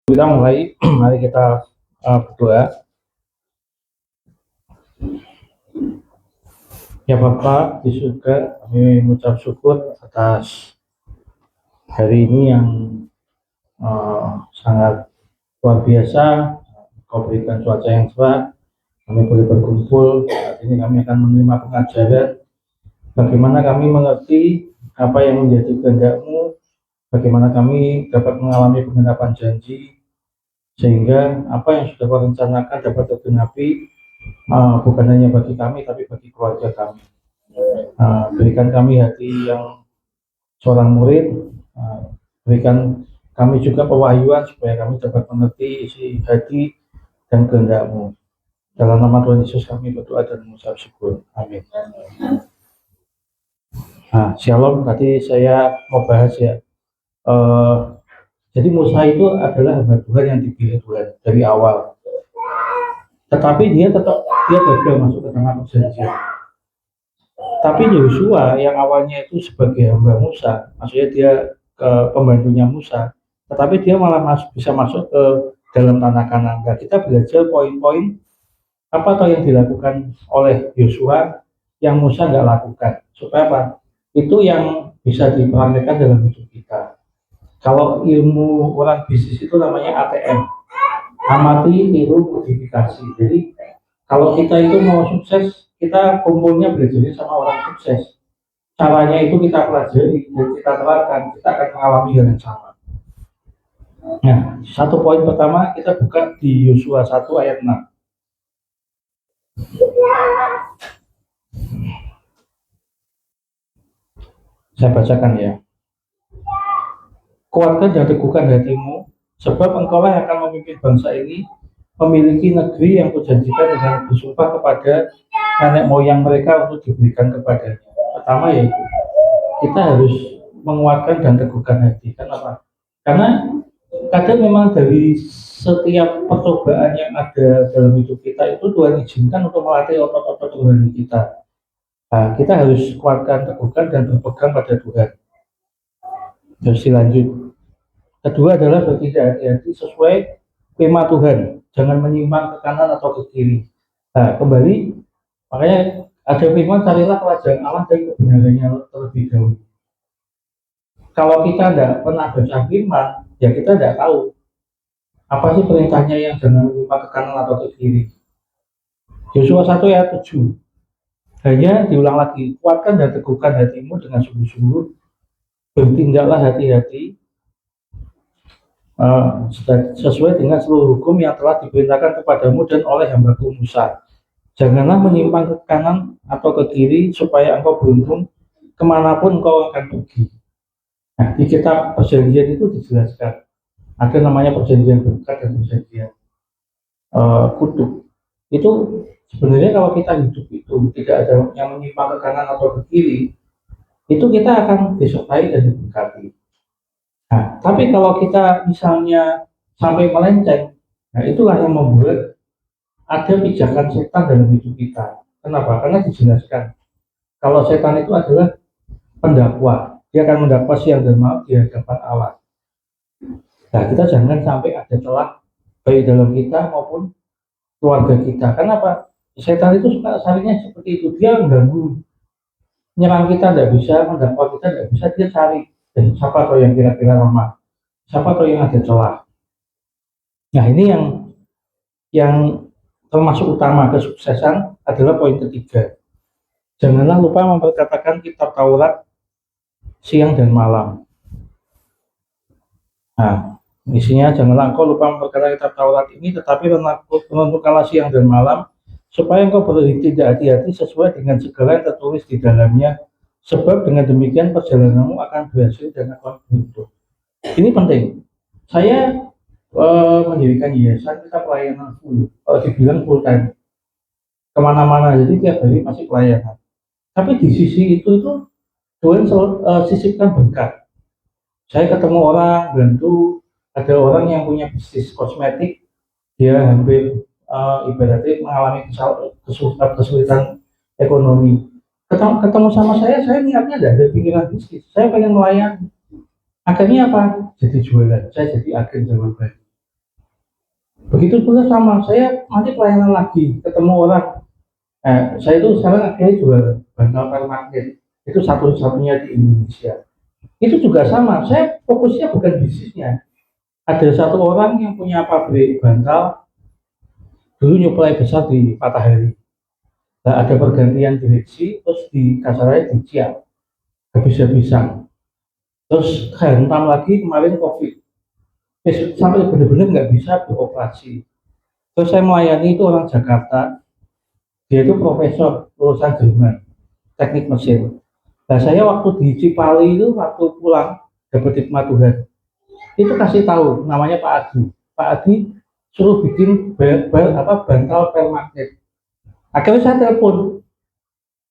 Kita mulai, mari kita berdoa. Ya Bapak di surga, kami mengucap syukur atas hari ini yang sangat luar biasa. Kau berikan cuaca yang cerah, kami boleh berkumpul. Saat ini kami akan menerima pengajaran. Bagaimana kami mengerti apa yang menjadi kehendak-Mu, bagaimana kami dapat mengalami pengharapan janji, sehingga apa yang sudah Kau rencanakan dapat tergenapi, bukan hanya bagi kami, tapi bagi keluarga kami. Berikan kami hati yang seorang murid, berikan kami juga pewahyuan supaya kami dapat mengerti isi hati dan kehendak-Mu. Dalam nama Tuhan Yesus kami berdoa dan mengucap syukur. Amin. Nah, Shalom, tadi saya mau bahas ya. Jadi Musa itu adalah hamba Tuhan yang dipilih Tuhan dari awal. Tetapi dia gagal masuk ke tanah perjanjian. Tapi Yosua yang awalnya itu sebagai hamba Musa, maksudnya dia pembantunya Musa, tetapi dia malah bisa masuk ke dalam tanah Kanaan. Nah, kita belajar poin-poin apa toh yang dilakukan oleh Yosua yang Musa nggak lakukan, supaya apa? Itu yang bisa dipraktekkan dalam hidup kita. Kalau ilmu orang bisnis itu namanya ATM, amati, tiru, modifikasi. Jadi kalau kita itu mau sukses, kita kumpulnya belajarnya sama orang sukses. Caranya itu kita pelajari dan kita terapkan, kita akan mengalami hal yang sama. Nah, satu poin pertama kita buka di Yosua 1 ayat 6. Saya bacakan ya. Kuatkan dan teguhkan hatimu, sebab engkau yang akan memimpin bangsa ini memiliki negeri yang kujanjikan dengan bersumpah kepada nenek moyang mereka untuk diberikan kepadanya. Pertama yaitu kita harus menguatkan dan teguhkan hati. Kenapa? Karena kadang memang dari setiap percobaan yang ada dalam hidup kita itu Tuhan izinkan untuk melatih otot-otot rohani kita. Nah, kita harus kuatkan, teguhkan, dan berpegang pada Tuhan. Terus dilanjut. Kedua adalah bertindak hati-hati sesuai tema Tuhan. Jangan menyimpang ke kanan atau ke kiri. Nah, kembali, makanya ada firman carilah kerajaan Allah dan kebenarannya terlebih dahulu. Kalau kita tidak pernah baca firman, ya kita tidak tahu apa sih perintahnya yang jangan menyimpang ke kanan atau ke kiri. Yosua 1 ayat 7. Hanya diulang lagi, kuatkan dan teguhkan hatimu dengan sungguh-sungguh, bertindaklah hati-hati sesuai dengan seluruh hukum yang telah diperintahkan kepadamu dan oleh hambaku Musa. Janganlah menyimpang ke kanan atau ke kiri supaya engkau beruntung kemanapun engkau akan pergi. Nah, di kitab perjanjian itu dijelaskan ada namanya perjanjian berkat dan perjanjian kutuk. Itu sebenarnya kalau kita hidup itu tidak ada yang menyimpang ke kanan atau ke kiri, itu kita akan disertai dan diberkati. Nah, tapi kalau kita misalnya sampai melenceng, nah itulah yang membuat ada pijakan setan dalam hidup kita. Kenapa? Karena dijelaskan kalau setan itu adalah pendakwa, dia akan mendakwa siang dan malam di hadapan Allah. Nah, kita jangan sampai ada celah baik dalam kita maupun keluarga kita. Kenapa? Setan itu suka salingnya seperti itu, dia mengganggu, nyerang kita tidak bisa, mendakwa kita tidak bisa, dia cari siapa tahu yang kira-kira lemah, siapa tahu yang ada celah. Nah, ini yang termasuk utama kesuksesan adalah poin ketiga. Janganlah lupa memperkatakan kitab Taurat siang dan malam. Nah, isinya janganlah engkau lupa memperkatakan kitab Taurat ini, tetapi renungkanlah siang dan malam, supaya engkau bertindak hati-hati sesuai dengan segala yang tertulis di dalamnya, sebab dengan demikian perjalananmu akan berhasil dan akan beruntung. Ini penting. Saya mendirikan yayasan, kita pelayanan full, dibilang full time, kemana-mana, jadi tiap hari masih pelayanan. Tapi di sisi itu Tuhan sisipkan berkat. Saya ketemu orang, bantu, ada orang yang punya bisnis kosmetik, dia hampir ibaratnya mengalami kesulitan ekonomi. Ketemu sama saya niatnya tidak ada pikiran bisnis, saya pengen melayani. Akhirnya apa? Jadi jualan, saya jadi agen jawaban. Begitu pula sama, saya nanti pelayanan lagi, ketemu orang, saya itu sekarang akhirnya jual bantal permanen, itu satu-satunya di Indonesia. Itu juga sama, saya fokusnya bukan bisnisnya. Ada satu orang yang punya pabrik bantal, dulu nyuplai besar di Matahari. Nah, ada pergantian direksi, terus di kasarnya dicial, habis-habisan. Terus hentam lagi kemarin COVID, sampai benar-benar nggak bisa beroperasi. Terus saya melayani itu orang Jakarta, dia itu profesor lulusan Jerman, teknik mesin. Nah saya waktu di Cipali itu waktu pulang dapat hikmat Tuhan, itu kasih tahu namanya Pak Adi. Pak Adi suruh bikin bantal permagnet. Akhirnya saya telepon,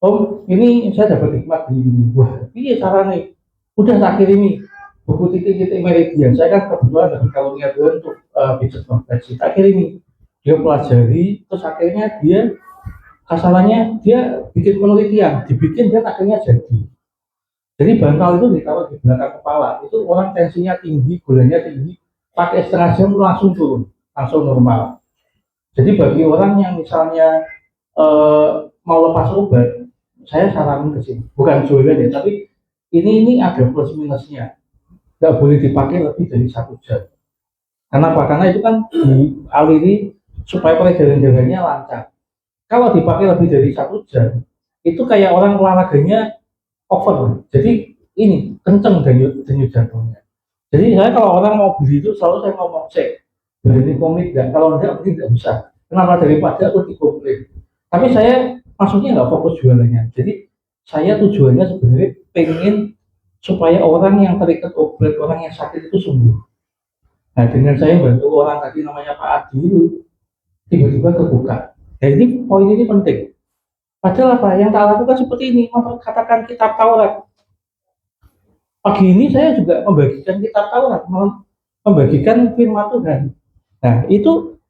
Om, ini saya dapat hikmat ini. Wah, iya caranya. Udah tak kirimi buku titik-titik meridian. Saya kan kebetulan dapat karunia Tuhan untuk bisnis konversi. Tak kirimi. Dia pelajari, terus akhirnya dia kasarannya dia bikin penelitian, dibikin dan akhirnya jadi. Jadi bantal itu ditaruh di belakang kepala, itu orang tensinya tinggi, gulanya tinggi, pakai setengah jam langsung turun, langsung normal. Jadi bagi orang yang misalnya mau lepas obat, saya saranin ke sini, bukan jualan ya, tapi ini ada plus minusnya, nggak boleh dipakai lebih dari 1 jam. Karena apa? Karena itu kan dialiri supaya peredaran darahnya lancar. Kalau dipakai lebih dari 1 jam, itu kayak orang olahraganya over. Jadi ini kenceng denyut jantungnya. Jadi saya kalau orang mau beli itu selalu saya ngomong cek, berani komit nggak? Kalau enggak mungkin nggak bisa. Kenapa daripada aku dikomplain? Tapi saya maksudnya nggak fokus jualannya. Jadi saya tujuannya sebenarnya pengen supaya orang yang terikat obat, orang yang sakit itu sembuh. Nah dengan saya bantu orang tadi namanya Pak Adi itu tiba-tiba kebuka. Nah ini poin ini penting. Padahal apa yang tak lakukan seperti ini, memperkatakan kitab Taurat. Pagi ini saya juga membagikan kitab Taurat, membagikan firman Tuhan. Nah itu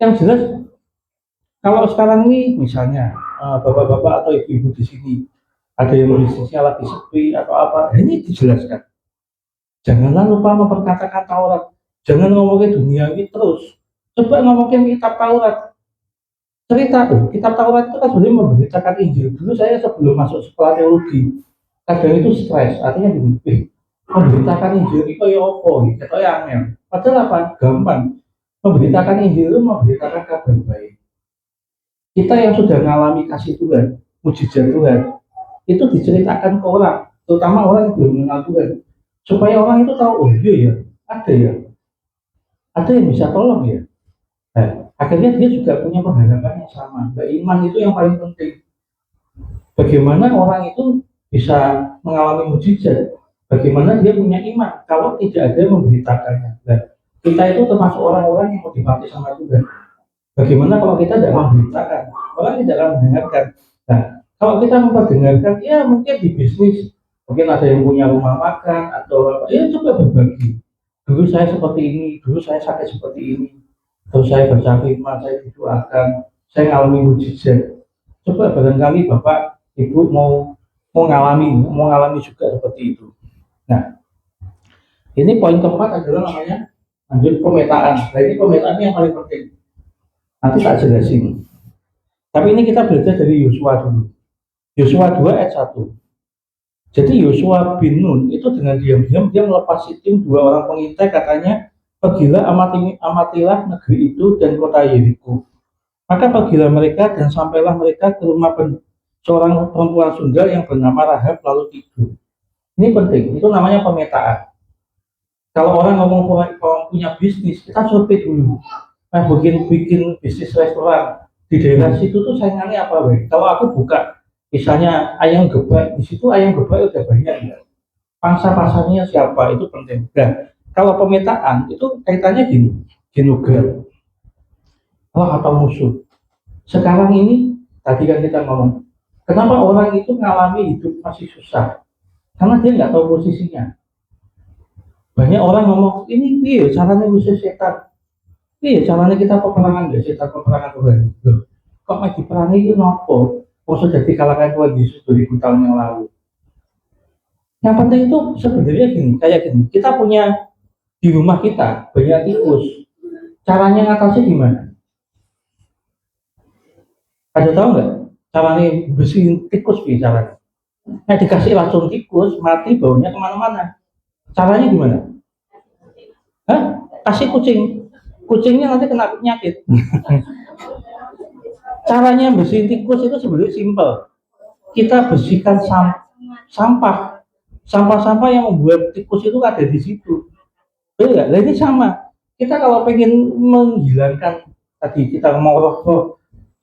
yang jelas, kalau sekarang ini misalnya bapak-bapak atau ibu-ibu di sini ada yang bisnisnya lagi sepi atau apa, ini dijelaskan. Janganlah lupa memperkatakan Taurat. Jangan ngomongin duniawi terus. Coba ngomongin kitab Taurat. Cerita tuh, kitab Taurat itu kan sebenarnya memberitakan Injil. Dulu saya sebelum masuk sekolah teologi, kadang itu stres, artinya gini, memberitakan Injil itu ya apa, gitu ya angel. Padahal apa? Gampang. Memberitakan Injil itu memberitakan kabar baik. Kita yang sudah mengalami kasih Tuhan, mujizat Tuhan, itu diceritakan ke orang, terutama orang yang belum mengenal Tuhan, supaya orang itu tahu, oh iya ya, ada yang bisa tolong ya. Nah, akhirnya dia juga punya pengharapan yang sama. Nah, iman itu yang paling penting. Bagaimana orang itu bisa mengalami mujizat? Bagaimana dia punya iman kalau tidak ada yang memberitakannya? Nah, kita itu termasuk orang-orang yang motivasi sama Tuhan. Bagaimana kalau kita tidak memberitakan? Orang tidak akan mendengarkan. Nah, kalau kita memperdengarkan, ya mungkin di bisnis, mungkin ada yang punya rumah makan atau ya coba berbagi. Dulu saya seperti ini, dulu saya sakit seperti ini. Terus saya baca firman, saya didoakan, saya ngalami mujizat. Coba barangkali Bapak Ibu mau ngalami juga seperti itu. Nah, ini poin keempat adalah namanya lanjut pemetaan. Nah, ini pemetaan yang paling penting. Nanti tak jelasin. Tapi ini kita belajar dari Yosua dulu. Yosua 2 ayat 1. Jadi Yosua bin Nun itu dengan diam-diam dia melepas tim 2 orang pengintai, katanya, pergilah amatilah negeri itu dan kota Yeriko. Maka pergilah mereka dan sampailah mereka ke rumah seorang perempuan Sunda yang bernama Rahab lalu tidur. Ini penting, itu namanya pemetaan. Kalau orang ngomong punya bisnis, kita survei dulu. Nah, bikin bisnis restoran di daerah situ tuh saingannya apa, Weh? Kalau aku buka, misalnya ayam geprek, di situ ayam geprek udah banyak ya. Pangsa pasarnya siapa itu penting. Dan kalau pemetaan itu kaitannya gini, genugal, atau musuh. Sekarang ini tadi kan kita ngomong, kenapa orang itu mengalami hidup masih susah? Karena dia nggak tahu posisinya. Banyak orang ngomong, ini iya caranya ngusir setan. Iya caranya kita peperangan, ya setan peperangan Tuhan. Kok mau diperangi itu nopo? Oh sudah dikalahkan Tuhan Yesus 2000 tahun yang lalu. Yang penting itu sebenarnya gini, kayak gini. Kita punya di rumah kita banyak tikus. Caranya ngatasi gimana? Ada tahu nggak? Caranya bersihin tikus caranya? Nah, dikasih racun tikus, mati baunya kemana-mana. Caranya gimana? Hah? Kasih kucing. Kucingnya nanti kena penyakit. Caranya bersihin tikus itu sebenarnya simpel. Kita bersihkan sampah. Sampah-sampah yang membuat tikus itu ada di situ. Betul nggak? Nah, ini sama. Kita kalau pengen menghilangkan tadi kita mau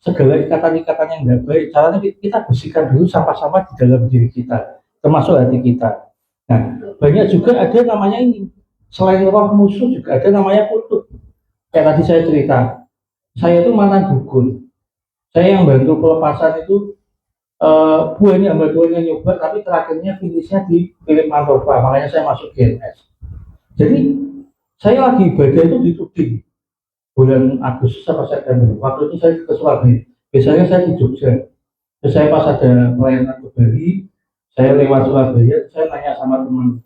segala ikatan-ikatan yang tidak baik, caranya kita bersihkan dulu sampah-sampah di dalam diri kita, termasuk hati kita. Nah, banyak juga ada namanya ini. Selain roh musuh juga ada namanya kutub. Kayak tadi saya cerita, saya itu mantan dukun. Saya yang bantu pelepasan itu buahnya hamba Tuhan nyoba, tapi terakhirnya finishnya di Philip Mantova, makanya saya masuk GNS. Jadi saya lagi ibadah itu dituding bulan Agustus atau September. Waktu itu saya ke Surabaya. Biasanya saya di Jogja. Terus saya pas ada pelayanan ke Bali, saya lewat Surabaya, saya nanya sama teman,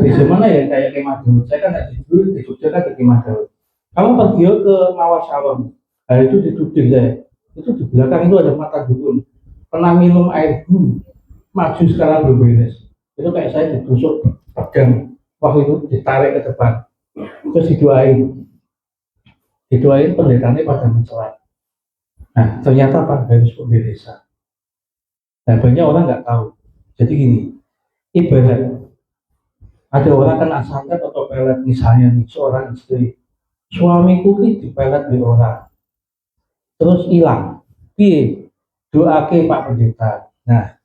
di mana ya kayak Kemah Daud? Saya kan nggak di Jogja kan di Kemah Daud. Kamu pergi ke Mawar Salon. Nah itu dituding saya. Itu di belakang itu ada mata dukun. Pernah minum air guru, maju sekarang belum beres. Itu kayak saya ditusuk pedang. Waktu itu ditarik ke depan. Terus didoain pendetanya pada mencelat. Nah ternyata apa? Harus pemberesan. Nah banyak orang nggak tahu. Jadi gini, ibarat ada orang kena santet atau pelet, misalnya nih seorang istri, suamiku ki dipelet di orang, terus hilang. Piye? Doake Pak Pendeta. Nah,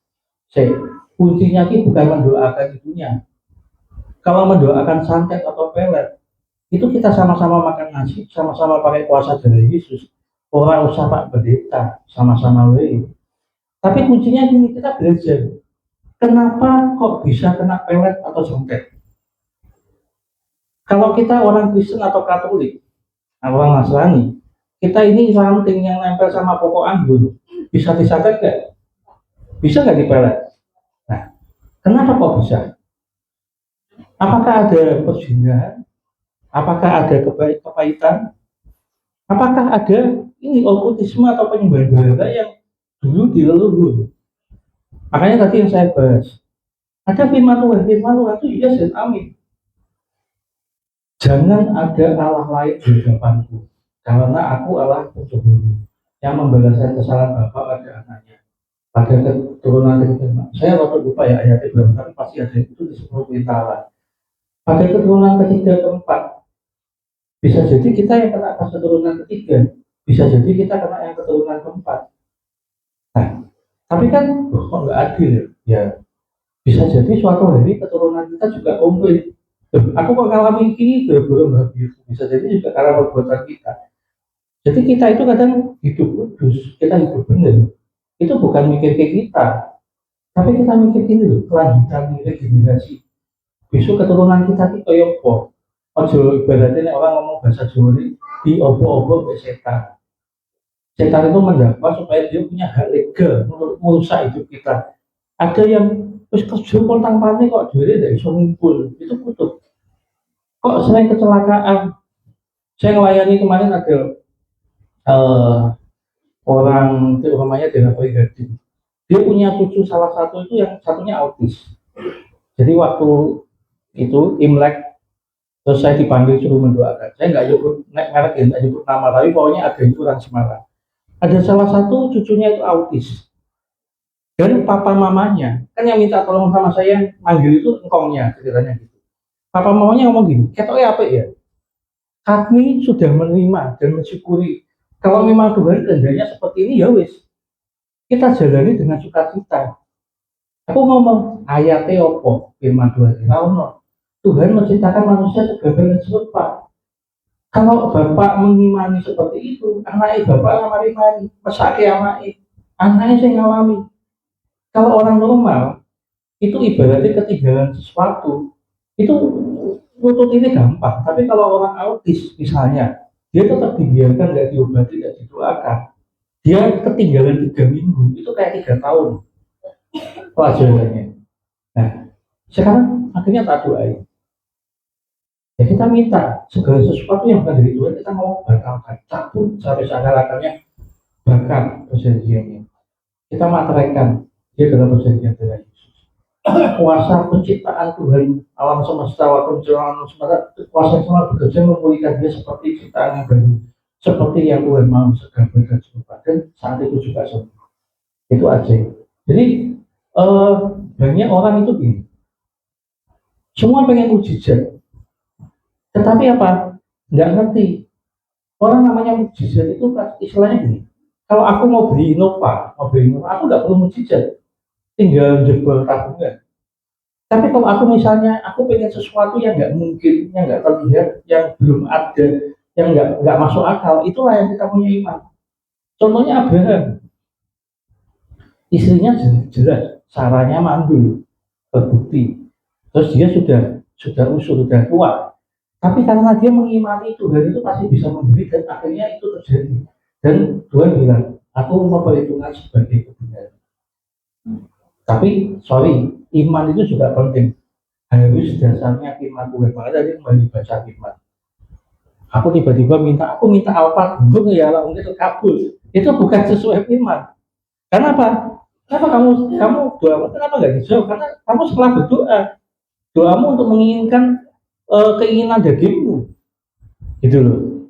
saya kuncinya ki bukan mendoakan ibunya. Kalau mendoakan santet atau pelet, itu kita sama-sama makan nasi, sama-sama pakai kuasa dari Yesus. Orang usah Pak Pendeta, sama-sama wei. Tapi kuncinya gini, kita belajar. Kenapa kok bisa kena pelet atau santet? Kalau kita orang Kristen atau Katolik, orang Nasrani, kita ini ranting yang nempel sama pokok anggur, bisa disantet nggak? Bisa nggak dipelet? Nah, kenapa kok bisa? Apakah ada perzinahan? Apakah ada kepahitan? Apakah ada ini okultisme atau penyembahan berhala yang dulu di leluhur? Makanya tadi yang saya bahas, ada firman Tuhan itu yes dan amin. Jangan ada Allah lain di hadapanku, karena aku Allah penjuru yang membalaskan kesalahan bapak pada anaknya, pada keturunan ketiga. Saya waktu lupa ya ayatnya berapa, tapi pasti ada itu di 10 perintah Allah. Pada keturunan ketiga keempat, bisa jadi kita yang kena pas keturunan ketiga, bisa jadi kita kena yang keturunan keempat. Nah, tapi kan kok nggak adil ya? Bisa jadi suatu hari keturunan kita juga komplain. Aku mengalami ini belum habis. Bisa jadi juga karena perbuatan kita. Jadi kita itu kadang hidup kudus, kita hidup benar. Itu bukan mikir kayak kita, tapi kita mikir ini loh, kelanjutan regenerasi. Besok keturunan kita itu kayak apa? Ojo ibaratnya orang ngomong bahasa Jawa ini di obo-obo ke setan. Setan itu mendakwa supaya dia punya hak legal untuk merusak hidup kita. Ada yang terus kerja kontang panik kok duitnya dari iso ngumpul, itu kutuk. Kok sering kecelakaan? Saya melayani kemarin ada orang itu namanya Dena Pribadi. Dia punya cucu salah satu itu yang satunya autis. Jadi waktu itu Imlek terus saya dipanggil suruh mendoakan. Saya nggak nyebut merek ya, nggak nyebut nama, tapi pokoknya ada itu orang Semarang. Ada salah satu cucunya itu autis. Dan papa mamanya kan yang minta tolong sama saya manggil itu engkongnya ceritanya gitu. Papa mamanya ngomong gini, ketoknya apa ya? Kami sudah menerima dan mensyukuri kalau memang Tuhan kehendaknya seperti ini ya wis kita jalani dengan sukacita. Aku ngomong ayatnya opo firman Tuhan. Kalau Tuhan menciptakan manusia segambar dan serupa. Kalau bapak mengimani seperti itu, anaknya bapak ngamari-mari, mesake anaknya saya ngalami. Kalau orang normal itu ibaratnya ketinggalan sesuatu, itu lutut ini gampang. Tapi kalau orang autis misalnya, dia tetap dibiarkan, nggak diobati, nggak didoakan. Dia ketinggalan 3 minggu, itu kayak 3 tahun pelajarannya. Nah, sekarang akhirnya tak doain. Ya kita minta segala sesuatu yang bukan dari Tuhan kita mau batalkan, cabut sampai seakar-akarnya, bahkan perjanjiannya. Kita materaikan dia dalam perjanjian dengan Yesus. Kuasa penciptaan Tuhan alam semesta, waktu menciptakan alam semesta, kuasa yang sama bekerja memulihkan dia seperti ciptaan yang baru, seperti yang Tuhan mau segala dan serupa, dan saat itu juga sembuh. Itu aja. Jadi banyak orang itu gini, semua pengen mujizat, tetapi apa? Nggak ngerti. Orang namanya mujizat itu istilahnya gini. Kalau aku mau beli Innova, aku nggak perlu mujizat, tinggal jebol tabungan. Tapi kalau aku misalnya aku pengen sesuatu yang nggak mungkin, yang nggak terlihat, yang belum ada, yang nggak masuk akal, itulah yang kita punya iman. Contohnya Abraham, istrinya jelas, Saranya mandul, terbukti. Terus dia sudah usul, sudah tua. Tapi karena dia mengimani Tuhan itu pasti bisa memberi dan akhirnya itu terjadi. Dan Tuhan bilang, aku memperhitungkan sebagai kebenaran. Tapi sorry, iman itu juga penting. Harus dasarnya firman Tuhan. Makanya tadi kembali baca firman. Aku tiba-tiba aku minta Alphard dulu ya, lah mungkin kabul. Itu bukan sesuai firman. Karena apa? Kenapa kamu doa? Kenapa nggak dijawab? Karena kamu setelah berdoa, doamu untuk menginginkan keinginan dagingmu, gitu loh.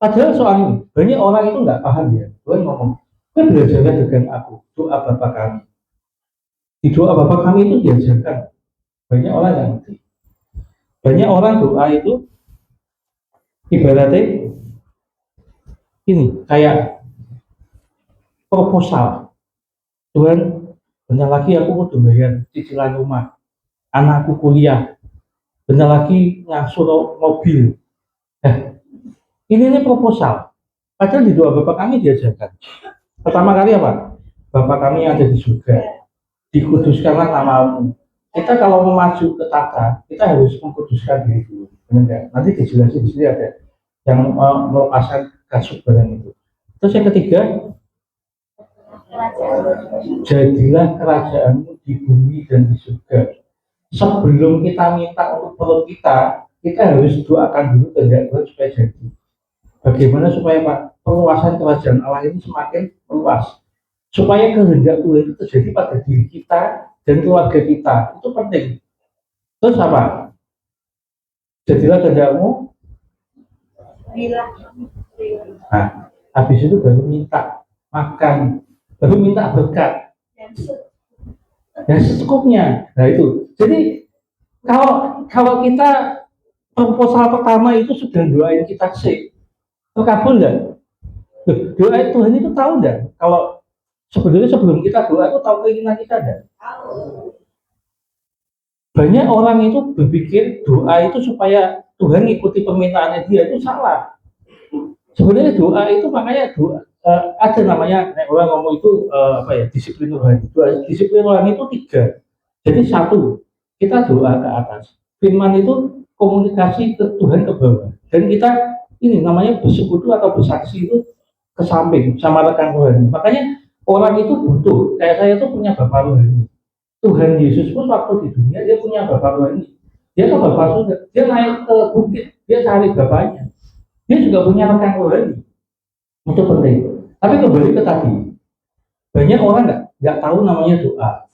Padahal soal ini banyak orang itu nggak paham ya. Tuhan ngomong, kau belajarkan dengan aku doa Bapa kami. Di doa Bapa kami itu diajarkan. Banyak orang yang ngerti. Banyak orang doa itu ibaratnya ini kayak proposal. Tuhan, bentar lagi aku mau bayar cicilan rumah, anakku kuliah, bentar lagi ngasuh mobil. Ini proposal. Padahal di doa Bapa kami diajarkan. Pertama kali apa? Bapa kami yang ada di surga, dikuduskanlah namamu. Kita kalau mau maju ke tata, kita harus mengkuduskan diri dulu. Benar. Nanti dijelasin di sini ada yang melepaskan kasut barang itu. Terus yang ketiga, jadilah kerajaanmu di bumi dan di surga. Sebelum kita minta untuk perut kita harus doakan dulu kehendak Tuhan supaya jadi. Bagaimana supaya Pak perluasan kerajaan Allah ini semakin luas, supaya kehendak Tuhan itu terjadi pada diri kita dan keluarga kita, itu penting. Terus apa? Jadilah kehendakmu. Nah, habis itu baru minta makan, baru minta berkat. Ya secukupnya. Nah itu. Jadi kalau kita proposal pertama itu sudah doain kita sih, terkabul enggak? Doa Tuhan itu tahu enggak? Kalau sebenarnya sebelum kita doa itu tahu keinginan kita enggak? Banyak orang itu berpikir doa itu supaya Tuhan ikuti permintaannya dia, itu salah. Sebenarnya doa itu makanya doa ada namanya orang ngomong itu disiplin rohani. Disiplin rohani itu 3. Jadi 1, kita doa ke atas. Firman itu komunikasi ke Tuhan ke bawah. Dan kita ini namanya bersekutu atau bersaksi itu ke samping sama rekan rohani. Makanya orang itu butuh. Kayak saya itu punya bapak rohani. Tuhan Yesus pun waktu di dunia dia punya bapak rohani. Dia ke bapak surga. Dia naik ke bukit. Dia cari bapaknya. Dia juga punya rekan rohani. Itu penting. Tapi kembali ke tadi, banyak orang nggak tahu namanya doa.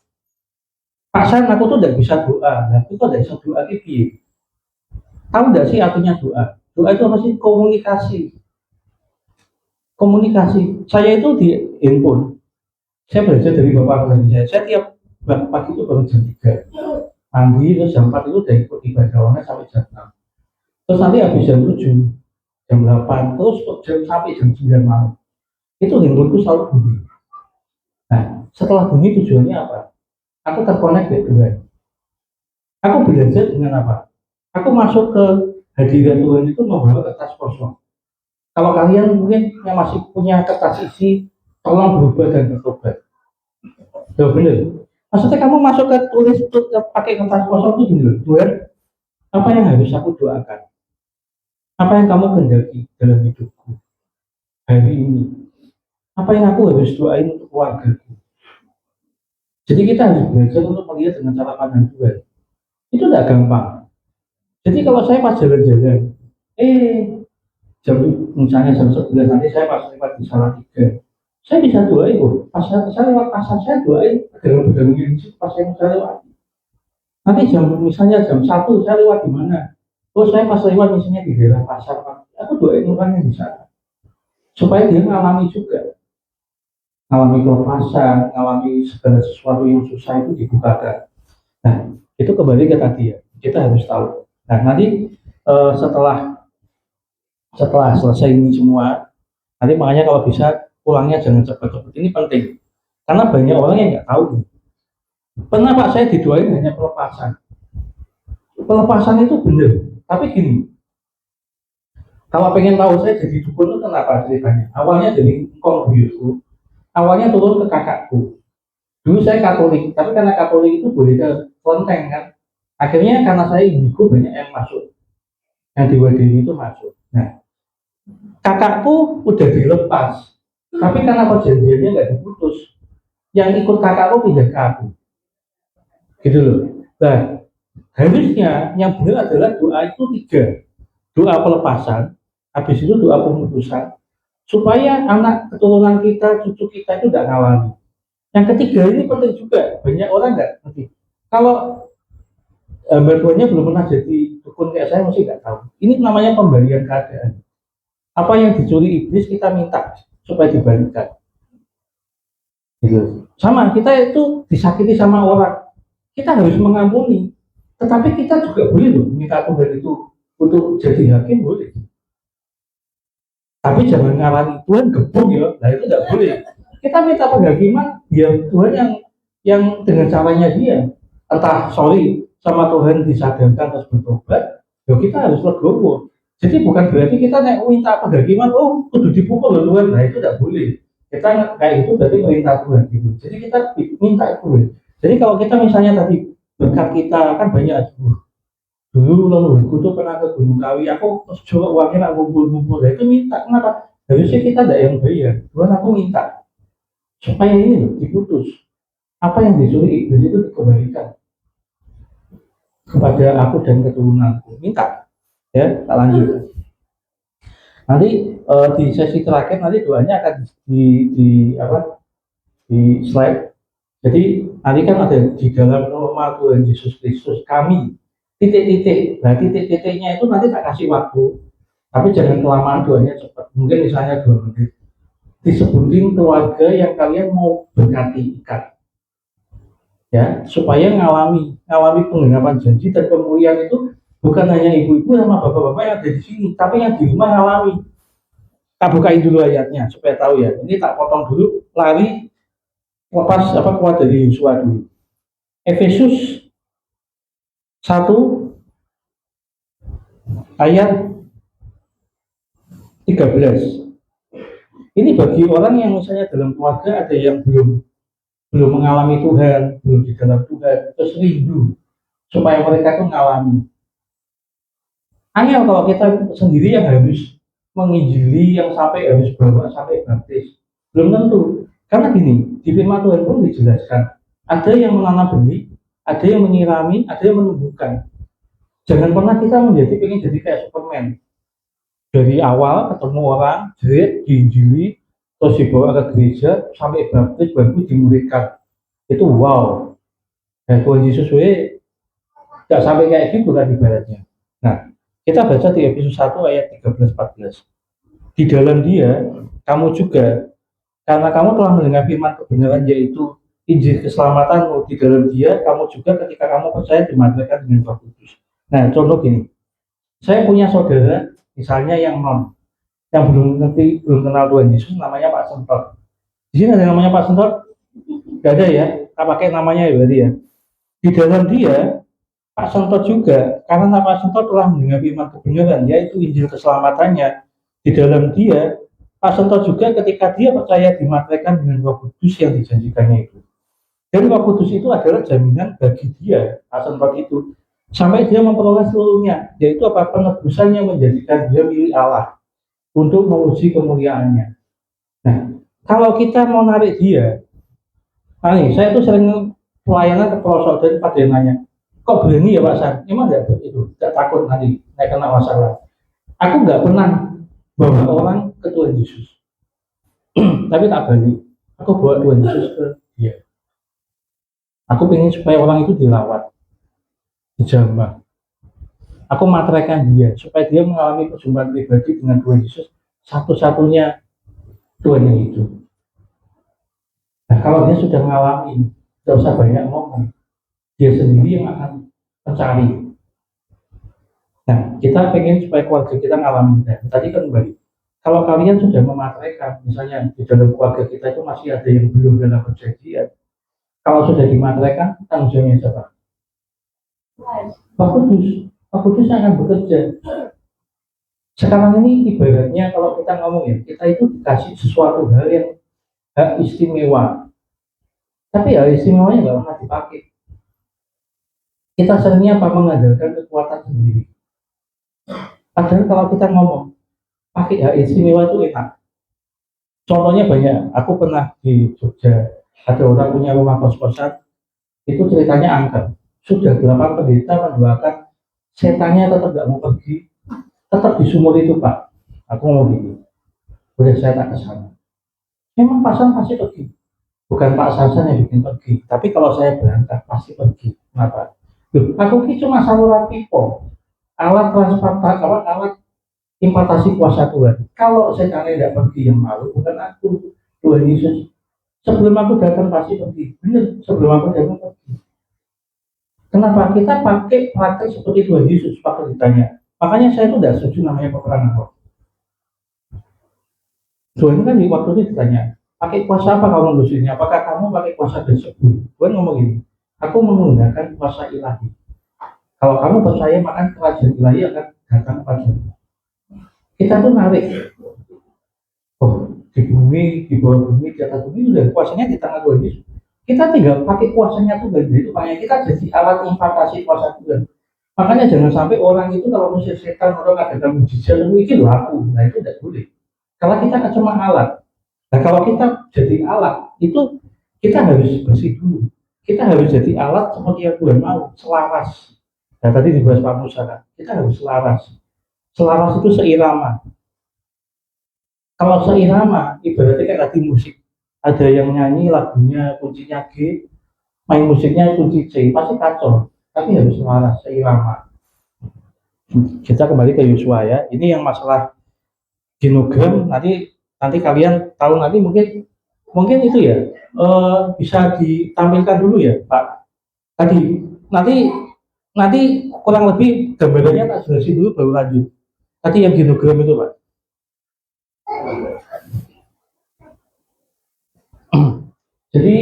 Pasan aku tuh nggak bisa doa, aku tuh nggak bisa doa gitu. Tahu nggak sih artinya doa? Doa itu apa sih? Komunikasi. Komunikasi. Saya itu di handphone. Saya belajar dari bapak rohani saya. Saya tiap pagi itu baru jam 3. Mandi terus jam 4 itu udah ikut ibadah online sampai jam 6. Terus nanti habis jam 7, jam 8, terus sampai jam 9 malam. Itu handphoneku selalu bunyi. Nah, setelah bunyi tujuannya apa? Aku terkonek dengan Tuhan. Aku belajar dengan apa? Aku masuk ke hadirat Tuhan itu membawa kertas kosong. Kalau kalian mungkin yang masih punya kertas isi, tolong berubah dan bertobat. Ya benar. Maksudnya kamu masuk ke tulis pakai kertas kosong itu gini loh, Tuhan, apa yang harus aku doakan? Apa yang kamu kehendaki dalam hidupku hari ini? Apa yang aku harus doain untuk keluargaku? Jadi kita harus belajar untuk melihat dengan cara pandang Tuhan. Itu tidak gampang. Jadi kalau saya pas jalan-jalan, jam misalnya jam 11 nanti saya pas lewat di Salatiga, saya bisa doain kok. Pas saya lewat pasar saya doain dengan pegang Yesus pas saya lewat. Nanti misalnya jam 1 saya lewat di mana? Oh saya pas lewat misalnya di daerah pasar, aku doain orangnya di sana supaya dia mengalami juga, mengalami kelepasan, mengalami segala sesuatu yang susah itu dibukakan. Nah, itu kembali ke tadi ya, kita harus tahu. Nah, nanti setelah setelah selesai ini semua, nanti makanya kalau bisa pulangnya jangan cepat-cepat. Ini penting, karena banyak orang yang nggak tahu. Pernah Pak saya didoain hanya pelepasan. Pelepasan itu benar, tapi gini, kalau pengen tahu saya jadi dukun itu kenapa ceritanya? Awalnya jadi engkong buyutku, awalnya turun ke kakakku. Dulu saya Katolik, tapi karena Katolik itu boleh ke kelenteng kan. Akhirnya karena saya indigo banyak yang masuk, yang diwadahi itu masuk. Nah, kakakku udah dilepas, tapi karena perjanjiannya nggak diputus, yang ikut kakakku pindah ke aku, gitu loh. Nah, harusnya yang benar adalah doa itu tiga, doa pelepasan, habis itu doa pemutusan, supaya anak keturunan kita, cucu kita itu tidak ngalami. Yang ketiga ini penting juga, banyak orang nggak ngerti. Kalau mertuanya belum pernah jadi dukun kayak saya masih nggak tahu. Ini namanya pembalian keadaan. Apa yang dicuri iblis kita minta supaya dibalikan. Gitu. Sama kita itu disakiti sama orang, kita harus mengampuni. Tetapi kita juga boleh loh minta Tuhan itu untuk jadi hakim boleh. Tapi jangan ngarani Tuhan gebuk ya, nah itu tidak boleh. Kita minta penghakiman biar Tuhan yang dengan caranya dia, entah sorry sama Tuhan disadarkan terus bertobat, ya kita harus legowo. Jadi bukan berarti kita minta penghakiman, oh kudu dipukul loh Tuhan, nah itu tidak boleh. Kita kayak itu berarti perintah Tuhan gitu. Jadi kita minta itu. Jadi kalau kita misalnya tadi berkat kita kan banyak, dulu leluhurku tuh pernah ke Gunung Kawi, aku coba uangnya aku kumpul-kumpul, nah, itu minta kenapa? Harusnya kita ada yang bayar, Tuhan aku minta supaya ini loh diputus, apa yang dicuri iblis itu dikembalikan kepada aku dan keturunanku, minta ya. Tak lanjut nanti di sesi terakhir, nanti doanya akan di slide. Jadi nanti kan ada di dalam nama Tuhan Yesus Kristus kami titik-titik. Nah titik-titiknya itu nanti tak kasih waktu, tapi jangan kelamaan, doanya cepat. Mungkin misalnya 2 menit. Disebutin keluarga yang kalian mau berkati ikat, ya, supaya ngalami penggenapan janji dan pemulihan itu bukan hanya ibu-ibu sama bapak-bapak yang ada di sini, tapi yang di rumah ngalami. Kita bukain dulu ayatnya supaya tahu ya. Ini tak potong dulu, lari lepas keluar dari Yosua dulu. Efesus 1 ayat 13. Ini bagi orang yang misalnya dalam keluarga ada yang belum mengalami Tuhan, belum di dalam Tuhan, terus rindu supaya mereka itu mengalami. Angel kalau kita sendiri yang harus menginjili, yang sampai harus bawa sampai baptis, belum tentu. Karena gini, di firman Tuhan pun dijelaskan, ada yang menanam benih, ada yang menyirami, ada yang menumbuhkan. Jangan pernah kita pengen jadi kayak Superman. Dari awal ketemu orang, jerit, diinjili, terus dibawa ke gereja, sampai baptis, baru dimuridkan. Itu wow. Dan Tuhan Yesus nggak sampai kayak gitu kan ibaratnya. Nah, kita baca di Efesus 1 ayat 13-14. Di dalam dia, kamu juga, karena kamu telah mendengar firman kebenaran, yaitu Injil keselamatanmu, di dalam dia, kamu juga ketika kamu percaya dimanfaatkan dengan Roh Kudus. Nah, contoh gini, saya punya saudara, misalnya yang belum ngerti, belum kenal Tuhan Yesus, namanya Pak Sentot. Di sini ada namanya Pak Sentot? Gak ada ya, kita pakai namanya ya berarti ya. Di dalam dia, Pak Sentot juga, karena Pak Sentot telah mendengar firman kebenaran, yaitu Injil keselamatannya. Di dalam dia, Pak Sentot juga ketika dia percaya dimateraikan dengan Roh Kudus yang dijanjikannya itu. Dan Roh Kudus itu adalah jaminan bagi dia, Pak Sentot itu, sampai dia memperoleh seluruhnya, yaitu apa? Penebusannya menjadikan dia milik Allah untuk menguji kemuliaannya. Nah, kalau kita mau narik dia, saya tuh sering pelayanan ke pelosok dan pada nanya, Kok berani ya Pak San? Emang nggak takut nanti naik kena masalah. Aku nggak pernah bawa orang ke Tuhan Yesus, tapi tak balik. Aku bawa Tuhan Yesus ke dia. Aku pengen supaya orang itu dilawat, dijamah. Aku materaikan dia supaya dia mengalami perjumpaan pribadi dengan Tuhan Yesus, satu-satunya Tuhan yang hidup. Nah, kalau dia sudah mengalami, tidak usah banyak ngomong, dia sendiri yang akan mencari. Nah, kita pengen supaya keluarga kita ngalamin. Dan tadi kan kembali, kalau kalian sudah memateraikan, misalnya di dalam keluarga kita itu masih ada yang belum dalam perjanjian, kalau sudah dimateraikan, tanggung jawabnya siapa? Pak Kudus. Pak Kudus akan bekerja. Sekarang ini ibaratnya kalau kita ngomong ya, kita itu dikasih sesuatu hal yang hak istimewa, tapi hak istimewanya nggak pernah dipakai. Kita seringnya apa mengandalkan kekuatan sendiri. Padahal kalau kita ngomong pakai hak istimewa itu enak. Contohnya banyak. Aku pernah di Jogja, ada orang punya rumah kos-kosan, itu ceritanya angker. Sudah 8 pendeta mendoakan setannya tetap nggak mau pergi, tetap di sumur itu Pak. Aku ngomong gini, udah saya tak kesana. Memang Pak San pasti pergi, bukan Pak Sasan yang bikin pergi, tapi kalau saya berangkat pasti pergi. Kenapa? Loh, aku ini cuma saluran pipo, alat transportasi, alat impartasi kuasa Tuhan. Kalau setan tidak pergi yang malu, bukan aku, Tuhan Yesus. Sebelum aku datang pasti pergi, benar. Sebelum aku datang pergi. Kenapa kita pakai praktek seperti Tuhan Yesus pakai ditanya? Makanya saya itu tidak setuju namanya peperangan roh. Tuhan kan di waktu itu ditanya, pakai kuasa apa kamu lulusnya? Apakah kamu pakai kuasa Beelzebul? Tuhan ngomong gini, aku menggunakan kuasa ilahi. Kalau kamu percaya, maka kerajaan ilahi akan datang padamu. Kita tuh narik, oh di bumi, di bawah bumi, di atas bumi sudah kuasanya di tangan Tuhan Yesus. Kita tinggal pakai kuasanya Tuhan, itu makanya kita jadi alat impartasi kuasa Tuhan. Makanya jangan sampai orang itu kalau musik setan orang ada mujizat itu laku, nah itu tidak boleh. Kalau kita kan cuma alat. Nah kalau kita jadi alat itu kita harus bersih dulu. Kita harus jadi alat seperti yang Tuhan mau, selaras. Nah tadi dibahas Pak Musa kan, kita harus selaras. Selaras itu seirama. Kalau seirama, ibaratnya kayak tadi musik. Ada yang nyanyi lagunya kuncinya G, main musiknya kunci C, pasti kacau. Tapi harus selaras, seirama. Kita kembali ke Yosua ya. Ini yang masalah genogram. Nanti kalian tahu nanti mungkin itu ya bisa ditampilkan dulu ya Pak. Tadi nanti kurang lebih gambarannya tak jelasin dulu baru lanjut. Tadi yang genogram itu Pak. Jadi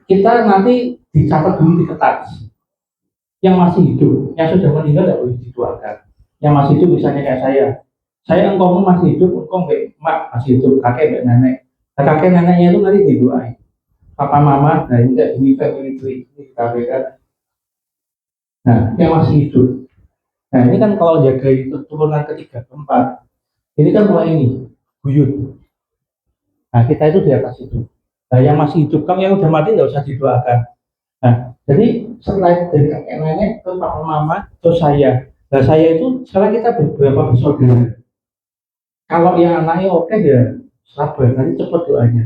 kita nanti dicatat dulu di kertas. Yang masih hidup, yang sudah meninggal tidak boleh dituakan. Yang masih hidup misalnya kayak saya engkau masih hidup, engkau mak masih hidup, kakek nenek. Nah, kakek neneknya itu nanti didoain. Papa mama, nah ini family tree, ini KPK. Nah, yang masih hidup. Nah, ini kan kalau jaga itu turunan ketiga, keempat. Ini kan mulai ini, buyut. Nah, kita itu di atas itu. Nah, yang masih hidup, kalau yang udah mati nggak usah didoakan. Nah, jadi selain dari kakek nenek, terus papa mama, terus saya. Nah, saya itu sekarang kita beberapa bersaudara. Kalau yang anaknya oke ya sabar, nanti cepat doanya.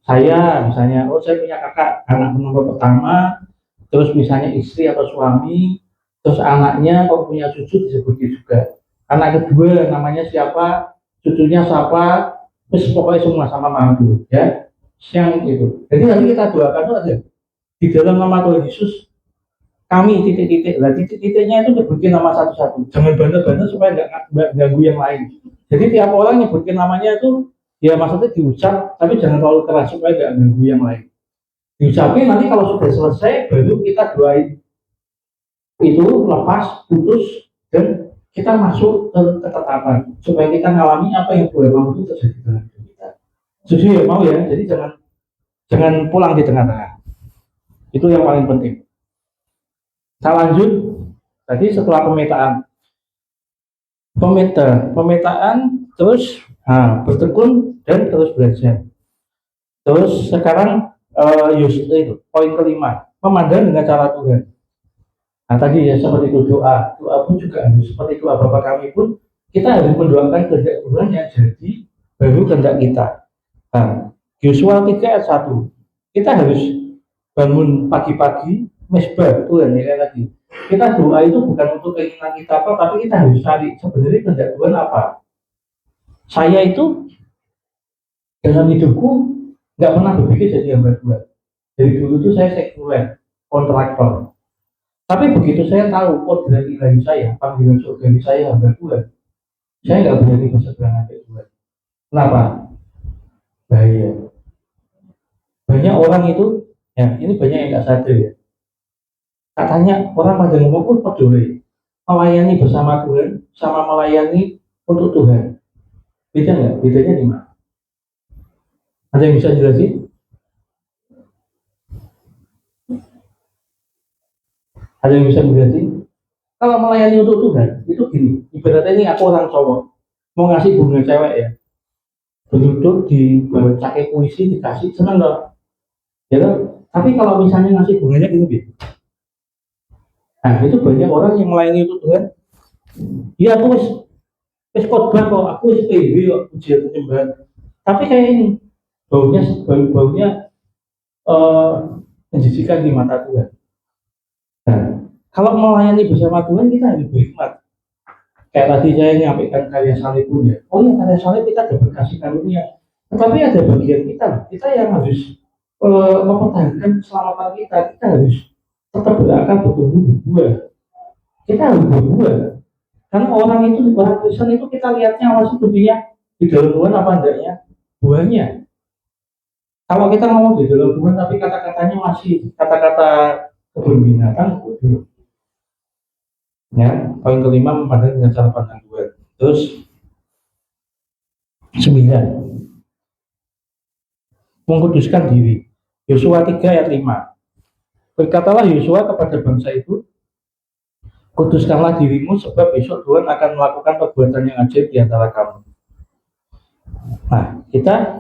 Saya misalnya, saya punya kakak anak nomor pertama, terus misalnya istri atau suami, terus anaknya kalau punya cucu disebutin juga. Anak kedua namanya siapa, cucunya siapa, terus pokoknya semua sama mantu ya. Yang itu. Jadi nanti kita doakan itu aja di dalam nama Tuhan Yesus kami titik-titik. Lah titik-titiknya itu nyebutin nama satu-satu. Jangan banter-banter supaya nggak ganggu yang lain. Jadi tiap orang nyebutin namanya itu ya maksudnya diucap, tapi jangan terlalu keras supaya nggak ganggu yang lain. Diucapin nanti kalau sudah selesai baru kita doain itu lepas, putus dan kita masuk ke ketetapan supaya kita ngalami apa yang Tuhan mau itu terjadi dalam hidup kita. Setuju ya mau ya. Jadi jangan pulang di tengah-tengah. Itu yang paling penting. Saya lanjut. Tadi setelah pemetaan terus bertekun dan terus belajar. Terus sekarang itu poin kelima, memandang dengan cara Tuhan. Nah tadi ya seperti itu doa pun juga harus seperti doa Bapak kami pun kita harus mendoakan kehendak Tuhan yang jadi baru kehendak kita. Nah, Yosua 3 ayat 1 kita harus bangun pagi-pagi mesbah Tuhan ya kan tadi. Kita doa itu bukan untuk keinginan kita apa, tapi kita harus cari sebenarnya kehendak Tuhan apa. Saya itu dalam hidupku nggak pernah berpikir jadi hamba Tuhan. Dari dulu itu saya sekuler, kontraktor. Tapi begitu saya tahu kodrat ilahi saya, panggilan surgawi saya hamba Tuhan, saya nggak berani berseberangan dengan Tuhan. Kenapa? Bahaya. Banyak orang itu, ya ini banyak yang nggak sadar ya. Katanya orang pada ngomong pun peduli, melayani bersama Tuhan, sama melayani untuk Tuhan. Beda nggak? Bedanya di mana? Ada yang bisa jelasin? Ada yang bisa jelasin? Kalau melayani untuk Tuhan, itu gini, ibaratnya ini aku orang cowok, mau ngasih bunga cewek ya, berduduk di cake puisi dikasih seneng loh, ya kan? Tapi kalau misalnya ngasih bunganya gini, nah itu banyak orang yang melayani itu Tuhan. Iya aku wis khotbah kok, aku wis PB kok ujian penyembahan. Tapi kayak ini baunya menjijikan di mata Tuhan. Nah, kalau melayani bersama Tuhan kita harus berhikmat. Kayak tadi saya nyampaikan karya salib pun ya. Oh ya karya salib kita dapat kasih karunia. Tetapi ada bagian kita yang harus mempertahankan keselamatan kita. Kita harus tetap berakar bertumbuh berbuah. Kita harus berbuah. Karena orang Kristen itu kita lihatnya awal sebetulnya di dalam Tuhan apa enggaknya buahnya. Kalau kita ngomong di dalam Tuhan tapi kata-katanya masih kata-kata kebun binatang, bodoh. Ya, poin kelima memandang dengan cara pandang Tuhan. Terus 9 mengkuduskan diri. Yosua 3 ayat 5. Berkatalah Yosua kepada bangsa itu, kuduskanlah dirimu sebab besok Tuhan akan melakukan perbuatan yang ajaib di antara kamu. Nah, kita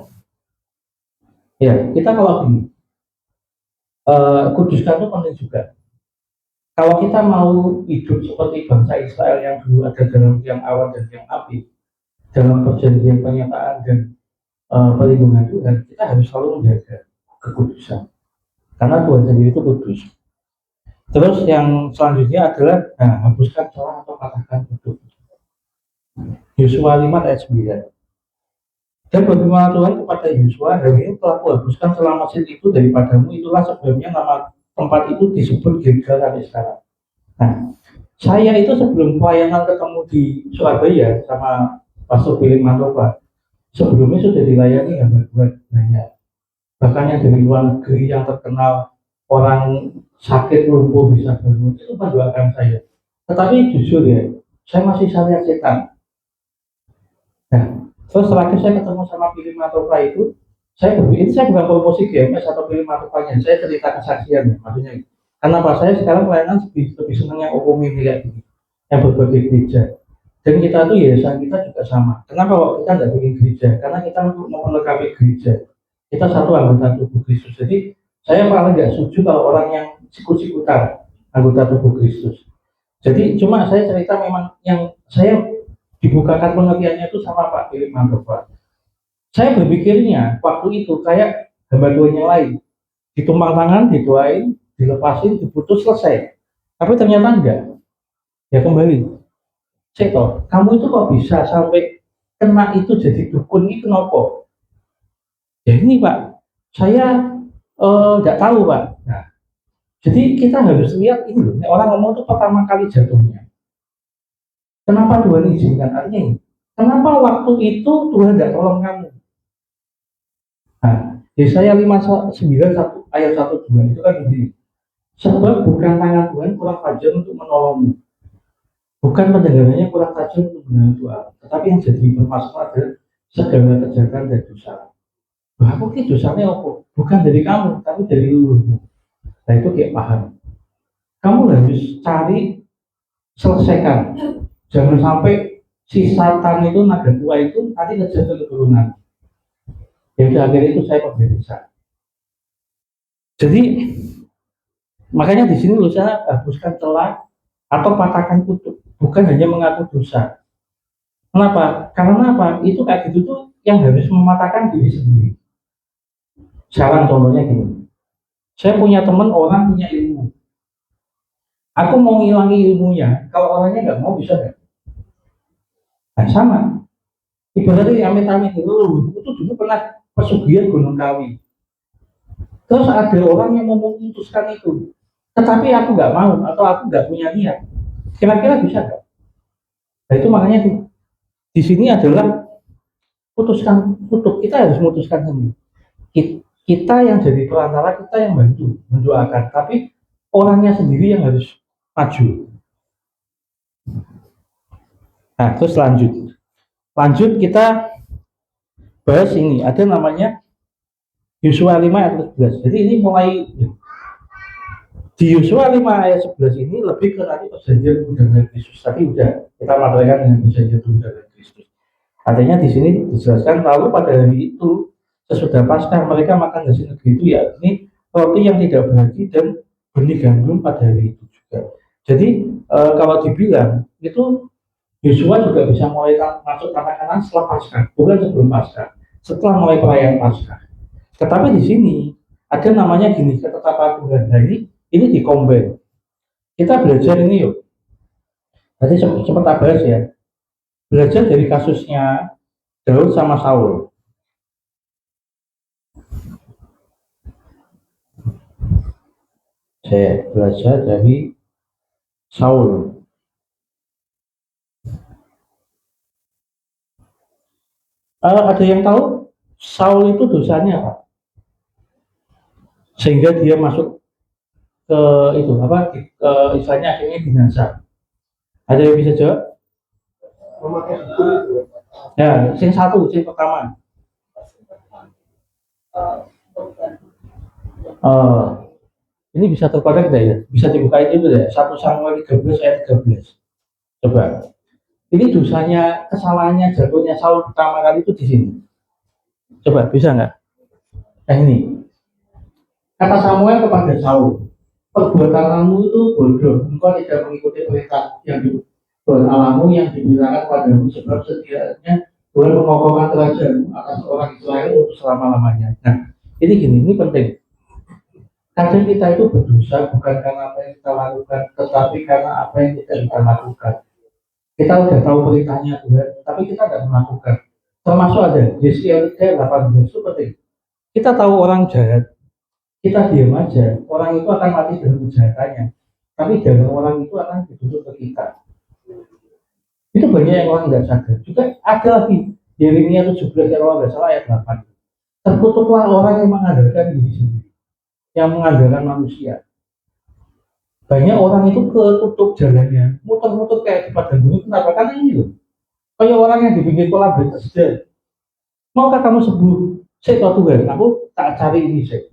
kalau gini, kuduskan itu penting juga. Kalau kita mau hidup seperti bangsa Israel yang dulu ada dalam tiang awan dan tiang api, dalam perjanjian penyataan dan perlindungan Tuhan, kita harus selalu menjaga kekudusan. Karena Tuhan sendiri itu kudus. Terus yang selanjutnya adalah hapuskan celah atau patahkan hudud. Yosua 5 ayat 9. Dan bagaimana Tuhan kepada Yosua, hari ini telah kuhapuskan celah Mesir itu daripadamu, itulah sebabnya nama tempat itu disebut Gilgal sampai sekarang. Nah, saya itu sebelum pelayanan ketemu di Surabaya sama Pastor Philip Mantova, sebelumnya sudah dilayani hamba Tuhan banyak. Bahkan yang dari luar negeri yang terkenal, orang sakit lumpuh bisa bangun, itu mendoakan saya. Tetapi jujur ya, saya masih lihat setan. Nah, terus terakhir saya ketemu sama Philip Mantova itu, saya bukan promosi GMS atau Philip Mantovanya, saya cerita kesaksian maksudnya. Karena apa, saya sekarang pelayanan lebih senang yang umum ini kayak gini, yang berbagai gereja. Dan kita tuh yayasan kita juga sama. Kenapa kalau kita nggak bikin gereja? Karena kita untuk melengkapi gereja. Kita satu anggota tubuh Kristus. Jadi saya paling nggak setuju kalau orang yang sikut-sikutan anggota tubuh Kristus. Jadi cuma saya cerita memang yang saya dibukakan pengertiannya itu sama Pak Philip Mantova. Saya berpikirnya waktu itu kayak hamba Tuhan yang lain, ditumpang tangan, didoain, dilepasin, diputus, selesai. Tapi ternyata enggak. Ya kembali, Ceto, kamu itu kok bisa sampai kena itu jadi dukun ini kenapa? Ya ini Pak, saya enggak tahu Pak. Nah, jadi kita harus lihat ini loh, orang ngomong itu pertama kali jatuhnya. Kenapa Tuhan izinkan? Artinya ini, kenapa waktu itu Tuhan enggak tolong kamu? Nah, Yesaya 59 ayat 1 2 itu kan begini. Sebab bukan tangan Tuhan kurang tajam untuk menolongmu. Bukan pendengarannya kurang tajam untuk mendengar doa. Tetapi yang jadi bermasalah adalah segala kejahatan dan dosa. Aku ki dosanya apa? Bukan dari kamu, tapi dari leluhurmu. Nah itu kayak paham. Kamu harus cari, selesaikan. Jangan sampai si Satan itu, naga tua itu nanti ngejar keturunan. Yang akhirnya itu saya pemberitaan. Jadi Makanya di sini saya hapuskan celah atau patahkan kutub, bukan hanya mengaku dosa. Kenapa? Karena apa? Itu kayak gitu tuh yang harus mematahkan diri sendiri. Sekarang contohnya gini, saya punya teman orang punya ilmu, aku mau ngilangi ilmunya, kalau orangnya nggak mau bisa nggak? Nah, sama. Ibaratnya amit-amit itu dulu pernah pesugihan Gunung Kawi. Terus ada orang yang mau memutuskan itu, tetapi aku nggak mau atau aku nggak punya niat. Kira-kira bisa nggak? Nah itu makanya di sini adalah putuskan tutup. Kita harus memutuskan sendiri. Kita yang jadi perantara, kita yang bantu mendoakan, tapi orangnya sendiri yang harus maju. Nah terus lanjut kita bahas ini, ada namanya Yosua 5 ayat 11. Jadi ini mulai di Yosua 5 ayat 11 ini lebih ke tadi perjanjian dengan Kristus. Tadi udah kita materikan dengan perjanjian dengan Kristus. Artinya di sini dijelaskan lalu pada hari itu sesudah Paskah mereka makan hasil negeri itu, ya ini roti yang tidak beragi dan benih gandum pada hari itu juga. Jadi kalau dibilang itu Yosua juga bisa mulai masuk tanah kanan setelah Paskah, bukan sebelum Paskah, setelah mulai perayaan Paskah. Tetapi di sini ada namanya gini, ketetapan Tuhan. Nah ini dikombin. Kita belajar ini yuk. Tadi sempat bahas ya. Belajar dari kasusnya Daud sama Saul. Saya belajar dari Saul. Ada yang tahu Saul itu dosanya apa? Sehingga dia masuk ke itu apa? Ke istilahnya akhirnya binasa. Ada yang bisa jawab? Ya, sing pertama. Uh, ini bisa terkonek deh ya? Bisa dibuka itu deh. 1 Samuel 13 ayat 13. Coba. Ini dosanya, kesalahannya, jatuhnya Saul pertama kali itu di sini. Coba, bisa nggak? Nah ini, kata Samuel kepada Saul, perbuatanmu itu bodoh, engkau tidak mengikuti perintah yang Tuhan Allahmu yang diberitakan padamu, sebab setidaknya Tuhan mengokohkan kerajaan atas orang Israel untuk selama-lamanya. Nah, ini gini, ini penting. Kadang kita itu berdosa bukan karena apa yang kita lakukan, tetapi karena apa yang kita lakukan. Kita udah tahu perintahnya Tuhan, tapi kita nggak melakukan. Termasuk ada Yesaya 3:18 itu penting. Kita tahu orang jahat, kita diam aja, orang itu akan mati dalam kejahatannya. Tapi dalam orang itu akan dituntut ke kita. Itu banyak yang orang nggak sadar. Juga ada lagi Yeremia 17 kalau nggak salah ayat 8. Terkutuklah orang yang mengandalkan diri sendiri, yang mengandalkan manusia. Banyak orang itu ketutup jalannya, muter-muter kayak di padang gunung. Kenapa? Karena ini loh. Kayak orang yang di pinggir kolam saja. Maukah kamu sembuh? Saya tahu Tuhan, aku tak cari ini saya.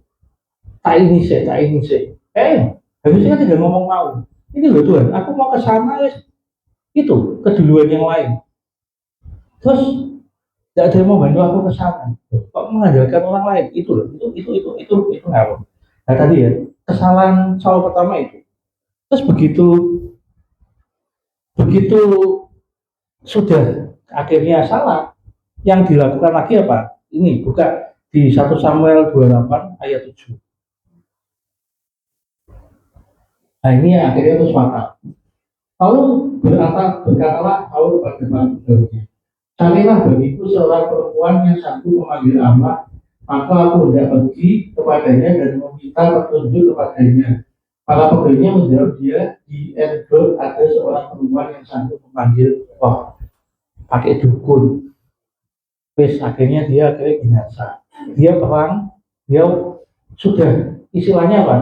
Tak ini saya. Harusnya kan tidak ngomong mau. Ini loh Tuhan, aku mau ke sana ya. Itu keduluan yang lain. Terus tidak ada yang mau bantu aku ke sana. Kok mengandalkan orang lain? Itu loh, itu ngawur. Nah tadi ya, kesalahan Saul pertama itu. Terus begitu begitu sudah akhirnya salah, yang dilakukan lagi apa? Ini buka di 1 Samuel 28 ayat 7. Nah ini yang akhirnya terus fatal. Lalu berkatalah Saul kepada pasukannya, carilah bagiku seorang perempuan yang sanggup memanggil Allah, maka aku hendak pergi kepadanya dan meminta petunjuk kepadanya. Para pegawainya menjawab dia, di Endor ada seorang perempuan yang sanggup memanggil Allah, pakai dukun. Wes akhirnya dia binasa. Dia perang, dia sudah istilahnya apa?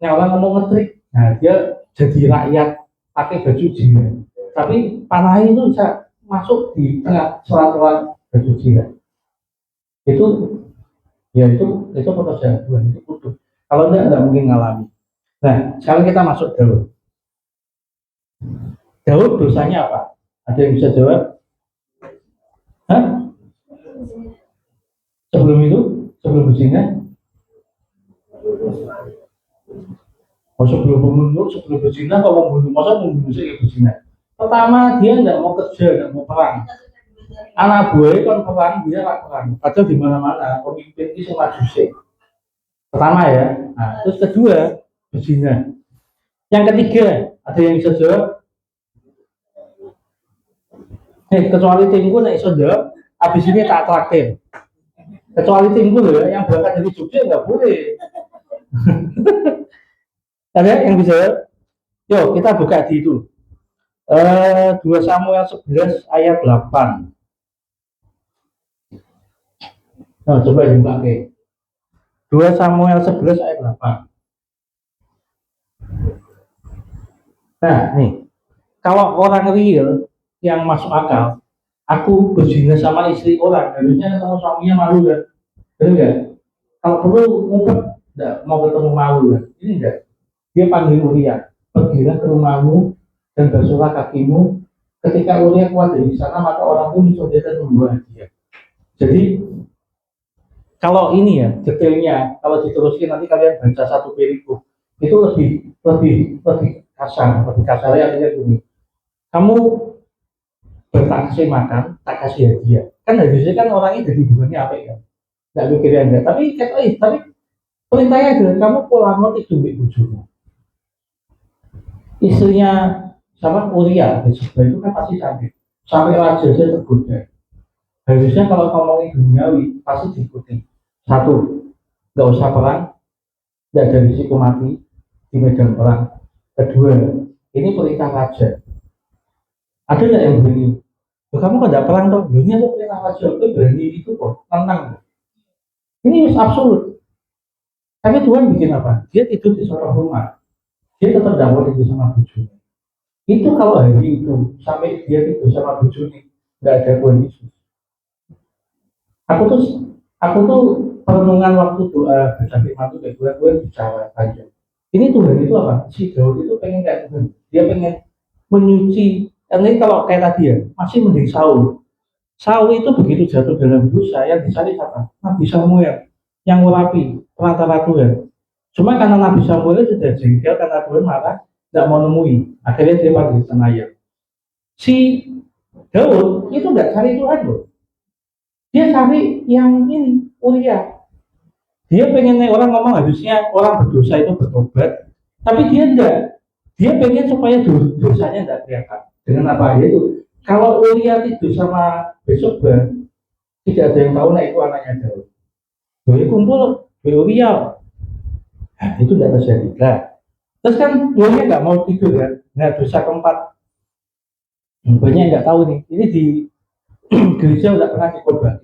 Orang ngomong ngetrik. Nah dia jadi rakyat pakai baju jihad. Tapi panah itu bisa masuk di tengah sela-sela baju jihad. Itu ya itu pekerjaan Tuhan, itu kudu. Kalau enggak mungkin ngalami. Nah sekarang kita masuk Daud. Daud dosanya apa? Ada yang bisa jawab? Hah? Sebelum itu, sebelum berzina, Oh, sebelum berzina kok mau bunuh, masa mau bunuh sih berzina. Pertama dia nggak mau kerja, nggak mau perang. Anak buahnya kan perang, dia nggak perang. Padahal di mana-mana pemimpin itu maju sih. Pertama ya. Nah, terus kedua berzina. Yang ketiga ada yang bisa jawab? Kecuali timku nek iso jawab, habis ini tak traktir. Kecuali timku loh ya, yang berangkat dari Jogja nggak boleh. Ada yang bisa jawab? Yuk kita buka di itu. 2 Samuel 11 ayat 8. Nah, coba dibuka ke. 2 Samuel 11 ayat 8. Nah, nih. Kalau orang real yang masuk akal, aku berzina sama istri orang, harusnya ketemu suaminya malu kan? Benar nggak? Kalau perlu ngumpet, nggak mau ketemu malu kan? Ini enggak. Dia panggil Uria, pergilah ke rumahmu dan basuhlah kakimu. Ketika Uria keluar dari sana, maka orang pun disodorkan membawa hadiah. Jadi kalau ini ya detailnya, kalau diteruskan nanti kalian baca satu perikop itu lebih kasar ya artinya gini. Kamu tak kasih makan, tak kasih hadiah. Kan harusnya kan orangnya jadi hubungannya apa ya? Nggak mikirnya enggak. Tapi perintahnya adalah kamu pulang mau itu bujumu. Istrinya sama Uria, itu kan pasti cantik. Sampai raja saja tergoda. Harusnya kalau ngomongin duniawi pasti diikuti. Satu, nggak usah perang, nggak ada risiko mati di medan perang. Kedua, ini perintah raja. Ada nggak yang begini? Kamu kan tidak perang toh, ini aku perintah raja, aku berani itu kok, tenang. Ini absolut. Tapi Tuhan bikin apa? Dia tidur di suatu rumah, dia tetap dapat tidur sama bujunya. Itu kalau hari itu sampai dia tidur sama bujunya, nggak ada Tuhan Yesus. Aku tuh aku tuh perenungan waktu doa baca firman itu kayak gue bicara panjang. Ini Tuhan itu apa? Si Daud itu pengen kayak Tuhan. Dia pengen menyuci. Ini kalau kayak tadi ya, masih mending Saul. Saul itu begitu jatuh dalam dosa yang dicari siapa? Nabi Samuel yang merapi perantara Tuhan. Cuma karena Nabi Samuel sudah jengkel karena Tuhan marah, tidak mau nemui. Akhirnya dia panggil Senaya. Si Daud itu nggak cari Tuhan loh. Dia cari yang ini, Uria. Dia pengen orang ngomong harusnya orang berdosa itu bertobat, tapi dia enggak. Dia pengen supaya dosanya enggak kelihatan. Dengan apa itu? Kalau Uria tidur sama besok tidak ada yang tahu nah itu anaknya Daud. Doi kumpul Uria. Nah, itu tidak terjadi. Nah, terus kan Uria nggak mau tidur kan? Nah, dosa keempat. Banyak yang nggak tahu nih. Ini di gereja udah pernah dikhotbah.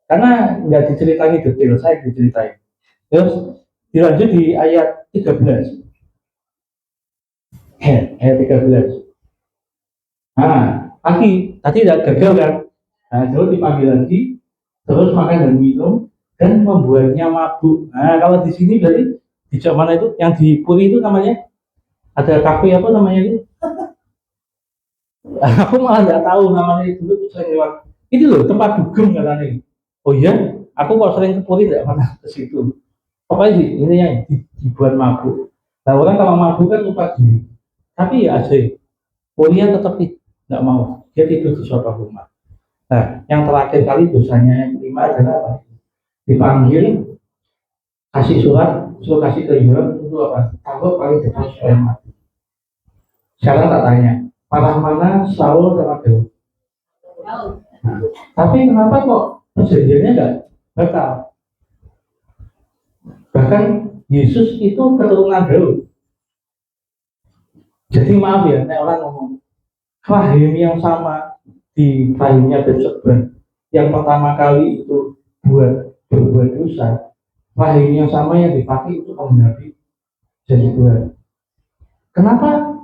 Karena nggak diceritain detail, saya diceritain. Terus dilanjut di ayat 13. Ayat 13. Nah, tadi udah gagal kan? Nah, terus dipanggil lagi, terus makan dan minum, dan membuatnya mabuk. Nah, kalau di sini berarti di mana itu? Yang di Puri itu namanya ada kafe apa namanya itu? Aku malah nggak tahu namanya itu dulu saya lewat. Itu loh tempat dugem katanya. Oh iya, aku kalau sering ke Puri nggak pernah ke situ. Pokoknya ini yang dibuat mabuk. Nah orang kalau mabuk kan lupa diri. Tapi ya aja, Ulia tetap tidak mau. Dia tidur di suatu rumah. Nah, yang terakhir kali dosanya yang kelima adalah apa? Dipanggil, kasih suruh kasih ke Yoram untuk apa? Kalau paling depan supaya mati. Sekarang tak tanya, parah mana Saul sama Daud? Nah, tapi kenapa kok perjanjiannya nggak batal? Bahkan Yesus itu keturunan Daud. Jadi maaf ya, nek orang ngomong rahim yang sama di rahimnya Berseba yang pertama kali itu berbuat dosa, rahim yang sama yang dipakai untuk menggenapi jadi Tuhan. Kenapa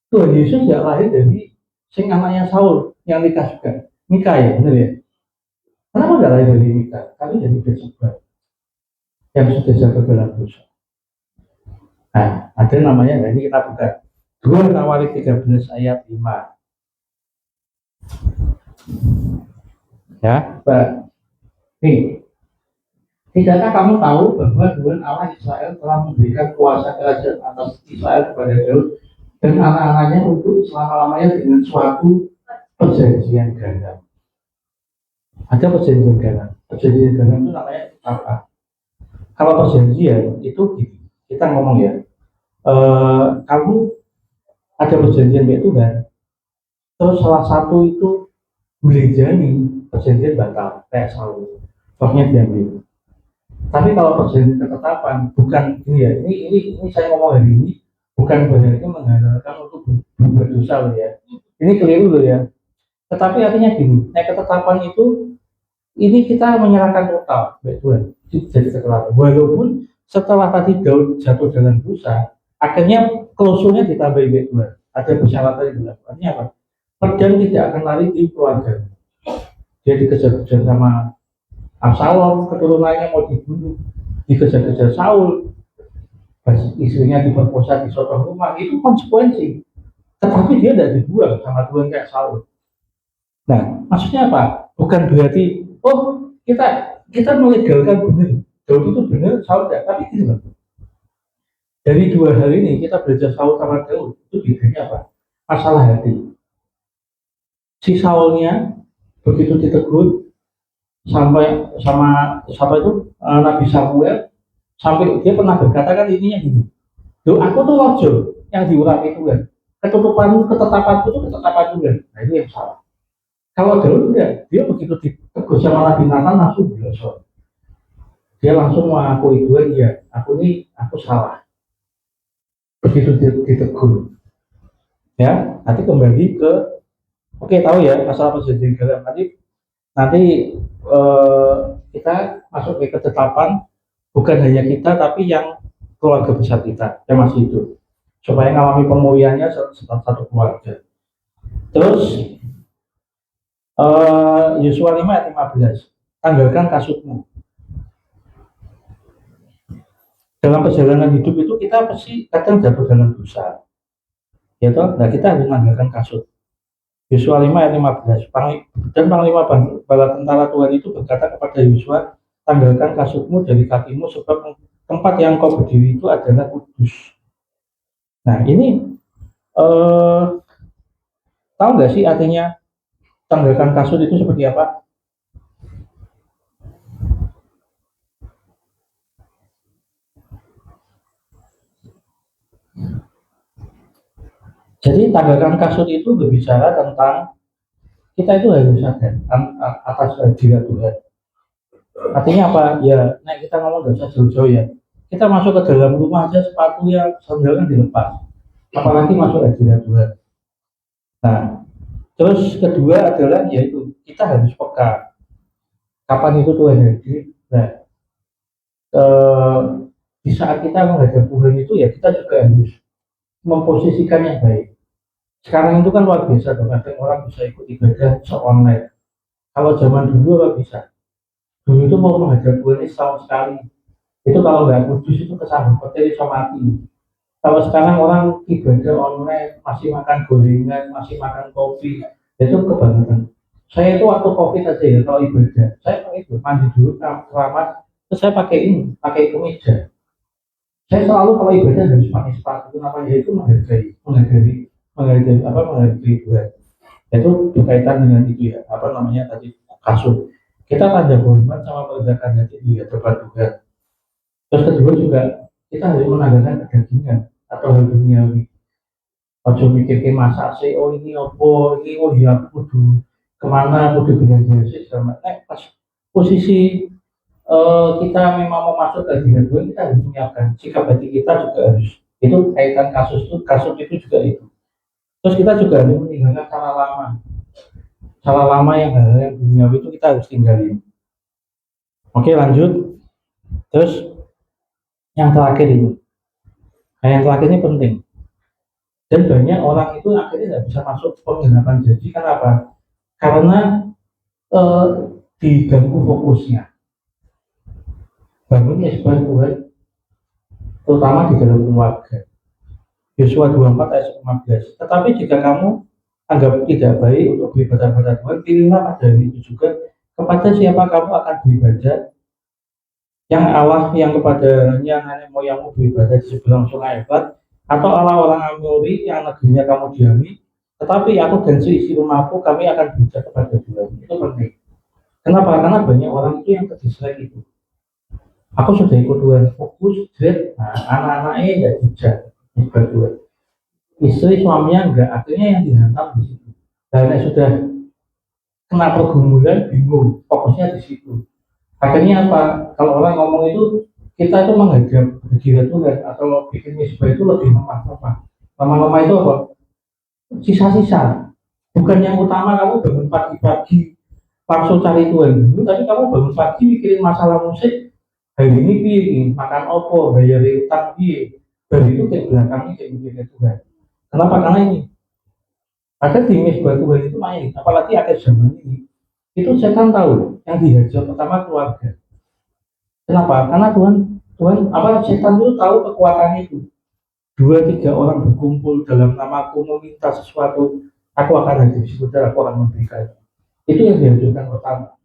Tuhan Yesus tidak lahir dari sing anaknya Saul yang nikah juga? Mika ya, benar ya? Kenapa tidak lahir dari Mika? Tapi dari Berseba yang sudah jatuh dalam dosa. Nah, ada namanya, nah ini kita buka 2 Tawarik 13 ayat 5. Ya, Pak. Nih, Tidakkah kamu tahu bahwa Tuhan Allah Israel telah memberikan kuasa kerajaan atas Israel kepada Daud dan anak-anaknya untuk selama-lamanya dengan suatu perjanjian ganda. Ada perjanjian ganda. Perjanjian ganda itu namanya apa? Kalau perjanjian itu gini, kita ngomong ya, kamu ada perjanjian dengan Tuhan, terus salah satu itu melejani perjanjian batal, kayak Saul, rohnya diambil. Tapi kalau perjanjian ketetapan, bukan ini ya, ini saya ngomong hari ini, bukan berarti mengandalkan untuk berdosa loh ya. Ini keliru loh ya. Tetapi artinya gini, ketetapan itu ini kita menyerahkan total baik Tuhan. Jadi ketetapan. Walaupun setelah tadi Daud jatuh dalam dosa, akhirnya klausulnya ditambahi baik Tuhan. Ada persyaratan yang dilakukan. Artinya apa? Pedang tidak akan lari di keluarga. Dia dikejar-kejar sama Absalom, keturunannya mau dibunuh, dikejar-kejar Saul, istrinya diperkosa di suatu rumah, itu konsekuensi. Tetapi dia tidak dibuang sama Tuhan kayak Saul. Nah, maksudnya apa? Bukan berarti, oh kita melegalkan benar, Daud itu benar, Saul tidak. Tapi gini loh, dari 2 hal ini kita belajar Saul sama Daud, itu bedanya apa? Masalah hati. Si Saulnya begitu ditegur sampai itu Nabi Samuel, sampai dia pernah berkata kan ininya gini, loh aku tuh rojo yang diurapi Tuhan, ketetapanmu ketetapanku itu ketetapan Tuhan. Nah ini yang salah. Kalau Daud enggak, dia begitu ditegur sama Nabi Nathan langsung belajar, dia langsung mengakui Tuhan, ya aku salah. Begitu ditegur, ya nanti kembali ke oke, tahu ya masalah perjanjian garam nanti kita masuk ke ketetapan, bukan hanya kita tapi yang keluarga besar kita yang masih hidup, supaya mengalami pemulihannya satu keluarga. Terus Yosua 5 ayat 15, tanggalkan kasutmu. Dalam perjalanan hidup itu kita pasti kadang jatuh dalam dosa, ya toh. Nah kita harus tanggalkan kasut. Yosua 5 ayat 15, dan panglima bala tentara Tuhan itu berkata kepada Yosua, tanggalkan kasutmu dari kakimu, sebab tempat yang kau berdiri itu adalah kudus. Nah ini tahu nggak sih artinya tanggalkan kasut itu seperti apa? Jadi tanggalkan kasut itu berbicara tentang kita itu harus sadar atas diri Tuhan. Artinya apa? Ya, nah kita ngomong dosa jauh-jauh ya. Kita masuk ke dalam rumah aja sepatu yang sandal kan dilepas. Apalagi masuk ke diri Tuhan. Nah, terus kedua adalah yaitu kita harus peka. Kapan itu Tuhan hadir? Nah, di saat kita menghadap Tuhan itu ya kita juga harus memposisikan yang baik. Sekarang itu kan luar biasa dong, ada orang bisa ikut ibadah online. Kalau zaman dulu apa bisa? Dulu itu mau menghadap Tuhan ini setahun sekali. Itu kalau nggak kudus itu kesambung petir bisa mati. Kalau sekarang orang ibadah online masih makan gorengan, masih makan kopi, itu kebangetan. Saya itu waktu COVID aja ya kalau ibadah, saya pakai itu mandi dulu keramat, terus saya pakai kemeja. Saya selalu kalau ibadah harus pakai sepatu, kenapa ya itu menghargai Tuhan. Itu berkaitan dengan itu ya, apa namanya tadi kasut. Kita tanda hormat sama merendahkan hati di hadapan Tuhan. Terus kedua juga kita harus menanggalkan kedagingan atau hal duniawi. Ojo mikir ke masa sih, oh ini opo, ini oh ya aku kudu kemana, kudu belanja sih sama. Pas posisi kita memang mau masuk ke dunia Tuhan, kita harus menyiapkan sikap hati kita juga harus. Itu kaitan kasus itu juga itu. Terus kita juga harus meninggalkan cara lama yang hal yang duniawi itu kita harus tinggalin. Oke lanjut. Terus yang terakhir ini, nah yang terakhir ini penting. Dan banyak orang itu akhirnya tidak bisa masuk penggenapan janji. Kenapa? Karena diganggu fokusnya. Bangun sebuah Tuhan, terutama di dalam keluarga. Yosua 24 ayat 15. Tetapi jika kamu anggap tidak baik untuk beribadah pada Tuhan, pilihlah pada hari itu juga kepada siapa kamu akan beribadah, Yang Allah yang kepadanya nenek moyangmu beribadah di seberang sungai Efrat, atau Allah orang Amori yang negerinya kamu diami, tetapi aku dan seisi rumahku kami akan bijak kepada dua. Itu penting. Kenapa? Karena banyak orang itu yang terdistract itu. Aku sudah ikut dua fokus, nah, anak-anaknya ya bijak, ikut dua. Istri suaminya enggak, akhirnya yang dihantam di situ. Dan sudah kena pergumulan, bingung, fokusnya di situ. Akhirnya apa? Kalau orang ngomong itu, kita itu menghadap gila Tuhan atau bikin misbah itu lebih lemah-lemah. Lama-lama itu apa? Sisa-sisa. Bukan yang utama kamu bangun pagi-pagi langsung cari Tuhan dulu, tapi kamu bangun pagi mikirin masalah musik, hari ini piye, makan opo, bayar utang piye. Dan itu kayak belakangnya kayak mikirin Tuhan. Kenapa? Karena ini ada di misbah Tuhan itu main, apalagi akhir zaman ini. Itu setan tahu yang dihajar pertama keluarga. Kenapa? Karena Tuhan apa setan itu tahu kekuatannya itu. Dua tiga orang berkumpul dalam namaku meminta sesuatu, aku akan hadir sebentar, aku akan memberikan. Itu yang dihadirkan pertama.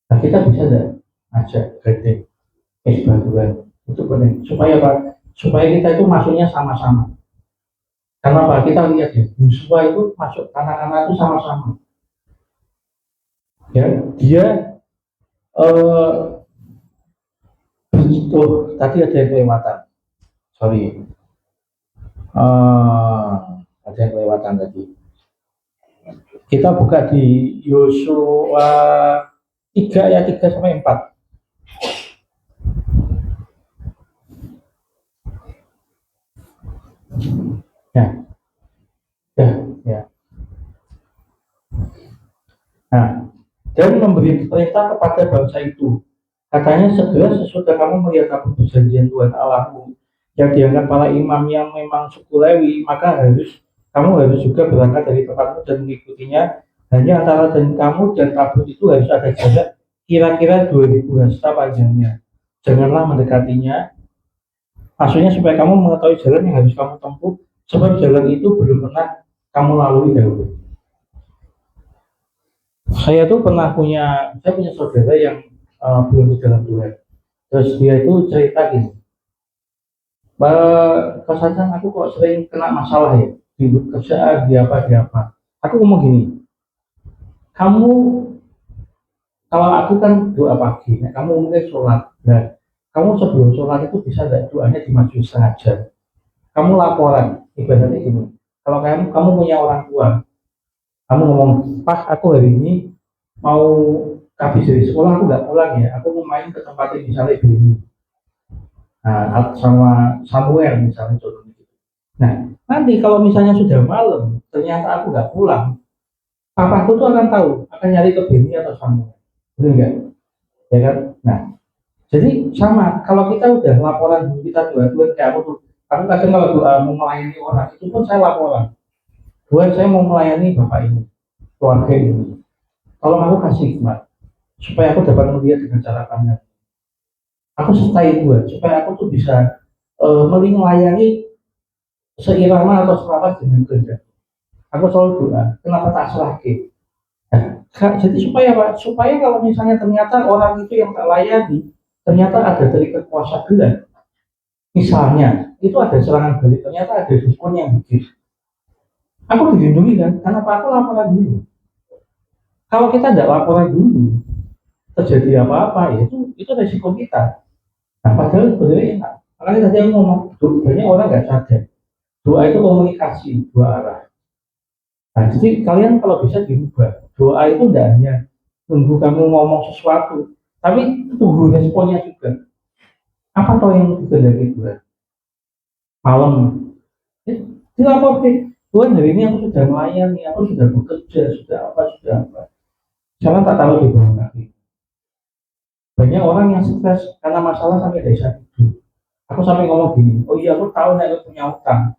Nah kita bisa tidak ajak gandeng Tuhan itu penting supaya apa? Supaya kita itu masuknya sama-sama. Karena apa? Kita lihat ya, Yosua itu masuk anak-anak itu sama-sama. Ya, dia eh, tadi ada yang kelewatan. Sorry. Ada yang kelewatan tadi. Kita buka di Yosua 3 ya 3 sampai 4. Ya, ya, ya. Nah, dan memberi perintah kepada bangsa itu. Katanya segera sesudah kamu melihat apa perjanjian Tuhan Allahmu yang dianggap para imam yang memang suku Lewi, maka kamu harus juga berangkat dari tempatmu dan mengikutinya. Hanya antara dan kamu dan tabut itu harus ada jarak kira-kira 2000 hasta panjangnya. Janganlah mendekatinya. Maksudnya supaya kamu mengetahui jalan yang harus kamu tempuh, sebab jalan itu belum pernah kamu lalui dahulu. Saya punya saudara yang belum di dalam Tuhan. Terus dia itu cerita gini, kesannya aku kok sering kena masalah ya di kerjaan di apa. Aku ngomong gini, kamu kalau aku kan doa pagi, nah, kamu mungkin sholat. Nah, kamu sebelum sholat itu bisa tidak doanya dimaju setengah jam. Kamu laporan, ibaratnya gini. Kalau kamu punya orang tua, kamu ngomong, Pak, aku hari ini mau habis dari sekolah aku nggak pulang ya, aku mau main ke tempat yang misalnya ini. Nah, sama Samuel misalnya contohnya gitu. Nah, nanti kalau misalnya sudah malam, ternyata aku nggak pulang, papaku tuh akan tahu, akan nyari ke Beni atau Samuel. Benar nggak? Ya kan? Nah, jadi sama, kalau kita udah laporan kita Tuhan kayak aku kadang kalau mau melayani orang, itu pun saya laporan. Tuhan saya mau melayani Bapak ini, keluarga ini. Kalau aku kasih hikmat, supaya aku dapat melihat dengan cara pandang. Aku stay Tuhan, supaya aku tuh bisa melayani seirama atau selaras dengan kerja. Aku selalu doa, kenapa tak selagi? Nah, jadi supaya apa? Supaya kalau misalnya ternyata orang itu yang tak layani, ternyata ada dari kekuasaan gelap. Misalnya, itu ada serangan balik, ternyata ada dukun yang begitu. Aku dilindungi kan, karena aku laporan dulu. Kalau kita tidak laporan dulu, terjadi apa-apa, ya itu resiko kita. Nah, padahal sebenarnya enak. Makanya tadi aku ngomong, banyak orang nggak sadar. Doa itu komunikasi dua arah. Nah, jadi kalian kalau bisa dirubah, doa itu tidak hanya tunggu kamu ngomong sesuatu, tapi tunggu responnya juga. Apa toh yang dikehendaki Tuhan? Malam, dilapor Tuhan hari ini aku sudah melayani, aku sudah bekerja, sudah apa. Jangan tak tahu di bawah kaki. Banyak orang yang stres karena masalah sampai desa itu. Aku sampai ngomong gini, oh iya aku tahu nih aku punya utang.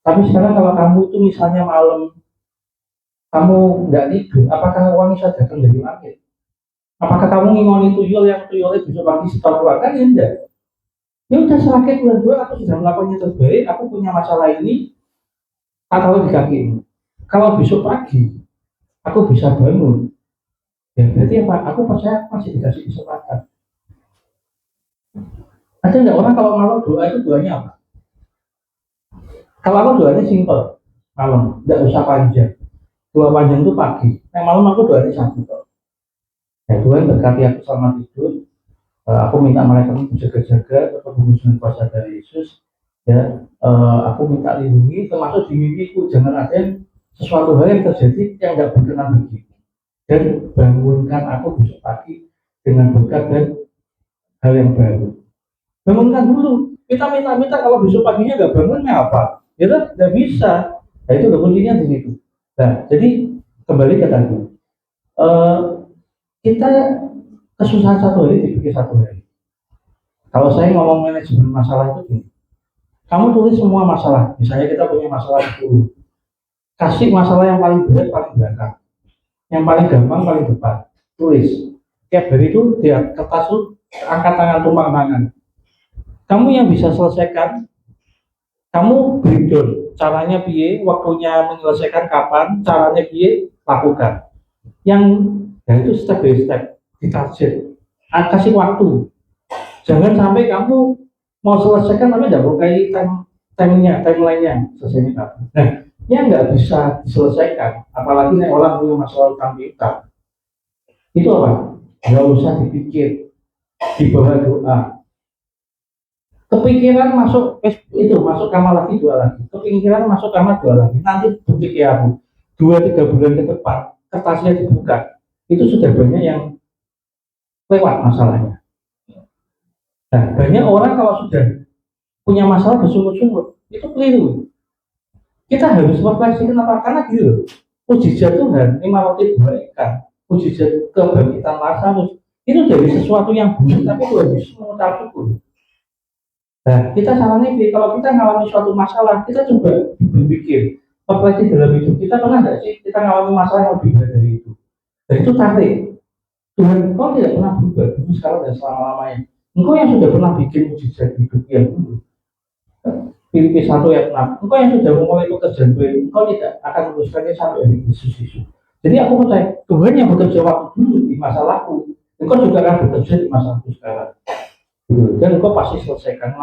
Tapi sekarang kalau kamu tuh misalnya malam kamu nggak tidur, apakah uang bisa datang dari langit? Apakah kamu ngingoni tuyul yang tuyulnya bisa pagi setor keluar? Kan ya enggak. Ya udah selagi bulan-bulan aku sudah melakukannya terbaik, aku punya masalah ini, tak tahu di kaki ini. Kalau besok pagi aku bisa bangun, ya berarti apa? Aku percaya masih dikasih kesempatan. Ada nggak orang kalau malam doa itu doanya apa? Kalau aku doanya simple, malam, nggak usah panjang. Doa panjang itu pagi. Nah malam aku doanya satu kok. Ya Tuhan berkati aku selama tidur. Aku minta mereka untuk jaga-jaga tetap hubungan kuasa dari Yesus. Ya, aku minta lindungi termasuk di mimpiku. Jangan ada sesuatu hal yang terjadi yang nggak berkenan bagiku. Dan bangunkan aku besok pagi dengan berkat dan hal yang baru. Bangunkan dulu. Kita minta-minta kalau besok paginya nggak bangunnya apa? Ya kan nggak bisa. Nah itu udah kuncinya di situ. Nah jadi kembali ke tadi. Eh, kita kesusahan satu hari dipikir satu hari. Kalau saya ngomong manajemen masalah itu gini, kamu tulis semua masalah. Misalnya kita punya masalah 10. Kasih masalah yang paling berat paling belakang, yang paling gampang paling depan. Tulis. Tiap hari itu di kertas itu angkat tangan tumpang tangan. Kamu yang bisa selesaikan, kamu breakdown. Caranya piye, waktunya menyelesaikan kapan, caranya piye, lakukan. Yang ya itu step by step, ditarget. Kasih waktu. Jangan sampai kamu mau selesaikan tapi tidak pakai timeline-nya selesainya kapan. Nah, yang nggak bisa diselesaikan, apalagi nih orang punya masalah utang piutang, itu apa? Nggak usah dipikir, di bawah doa. Kepikiran masuk itu masuk kamar lagi dua lagi, kepikiran masuk kamar dua lagi. Nanti bukti ya aku 2-3 bulan ke depan kertasnya dibuka, itu sudah banyak yang lewat masalahnya. Nah, banyak orang kalau sudah punya masalah bersungut-sungut, itu keliru. Kita harus refleksi kenapa? Karena gitu loh, mujizat Tuhan, 5 roti 2 ikan, mujizat kebangkitan Lazarus, itu dari sesuatu yang buruk, tapi Tuhan Yesus mengucap syukur. Nah, kita salahnya kalau kita mengalami suatu masalah, kita coba berpikir, refleksi dalam hidup kita pernah nggak sih kita mengalami masalah yang lebih berat dari itu? Dan itu tarik. Tuhan, kau tidak pernah berubah dulu sekarang dan selama-lamanya. Engkau yang sudah pernah bikin mujizat hidup yang dulu. Filipi 1 ayat 6. Engkau yang sudah memulai pekerjaan baik, engkau tidak akan meneruskannya sampai hari Yesus. Jadi aku percaya Tuhan yang bekerja waktu dulu di masalahku, engkau juga akan bekerja di masalahku sekarang. Dan engkau pasti selesaikan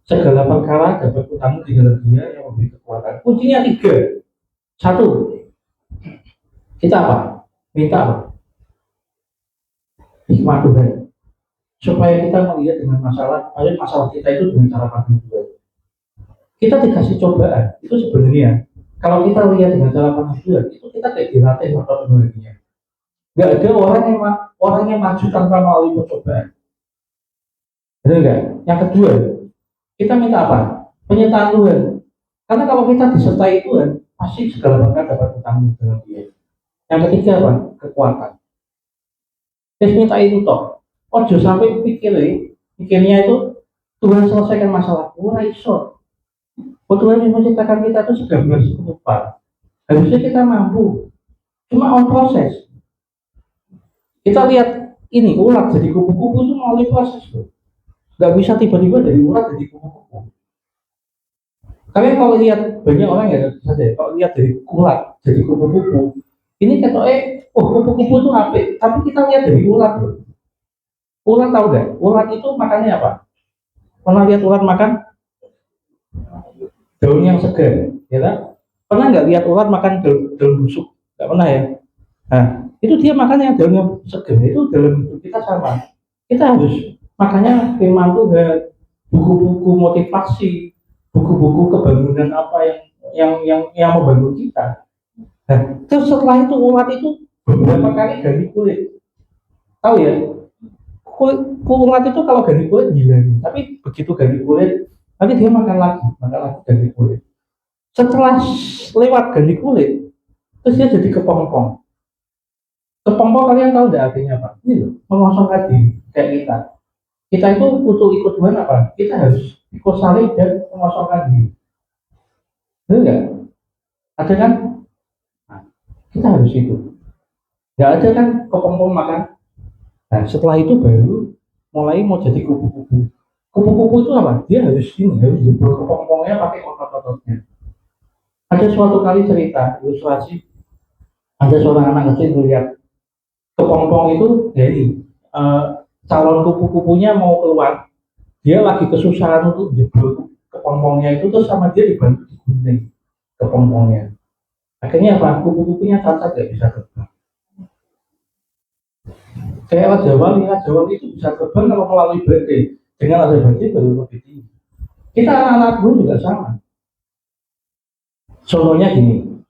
segala perkara dapat utangmu di dalam Dia yang memberi kekuatan. Kuncinya 3. 1, kita apa? Minta apa? Hikmat Tuhan. Supaya kita melihat dengan masalah kita itu dengan cara pandang Tuhan. Kita dikasih cobaan itu sebenarnya kalau kita lihat dengan cara pandang Tuhan itu kita kayak dilatih metodologinya. Nggak ada orang yang maju tanpa melalui percobaan. Benar nggak? Yang kedua, kita minta apa? Penyertaan Tuhan. Karena kalau kita disertai Tuhan, pasti segala berkat dapat bertanggung dalam Dia. Yang ketiga apa? Kekuatan. Terus minta itu toh. Ojo sampai pikirnya itu Tuhan selesaikan masalah. Wah iso. Tuhan yang menciptakan kita itu sudah berkecukupan. Harusnya kita mampu. Cuma on proses. Kita lihat ini ulat jadi kupu-kupu itu melalui proses loh. Gak bisa tiba-tiba dari ulat jadi kupu-kupu. Kalian kalau lihat banyak orang ya saja. Kalau lihat dari ulat jadi kupu-kupu, ini kata kupu-kupu itu apa? Tapi kita lihat dari ulat loh. Ulat tahu gak? Ulat itu makannya apa? Pernah lihat ulat makan daun yang segar, ya kan? Pernah nggak lihat ulat makan daun busuk? Gak pernah ya? Nah, itu dia makannya daun yang segar. Itu dalam hidup kita sama. Kita harus makanya firman Tuhan, buku-buku motivasi, buku-buku kebangunan apa yang membangun kita. Nah, terus setelah itu ulat itu beberapa kali ganti kulit. Tahu ya? Ulat itu kalau ganti kulit gila nih. Tapi begitu ganti kulit, nanti dia makan lagi ganti kulit. Setelah lewat ganti kulit, terus dia jadi kepompong. Kepompong kalian tahu nggak artinya apa? Ini loh, mengosongkan diri kayak kita. Kita itu butuh ikut Tuhan apa? Kita harus ikut salib dan mengosongkan diri. Benar nggak? Ada kan? Nah, kita harus itu. Nggak ada kan kepompong makan. Nah, setelah itu baru mulai mau jadi kupu-kupu. Kupu-kupu itu apa? Dia harus jebol kepompongnya pakai otot-ototnya. Ada suatu kali cerita ilustrasi, ada seorang anak kecil melihat kepompong itu dari calon kupu-kupunya mau keluar, dia lagi kesusahan untuk jebol kepompongnya itu, terus sama dia dibantu digunting kepompongnya. Akhirnya apa? Kupu-kupunya cacat gak bisa terbang. Kayak Raja Wali itu bisa terbang kalau melalui badai. Dengan ada badai baru lebih tinggi. Kita anak-anak dulu juga sama. Contohnya gini,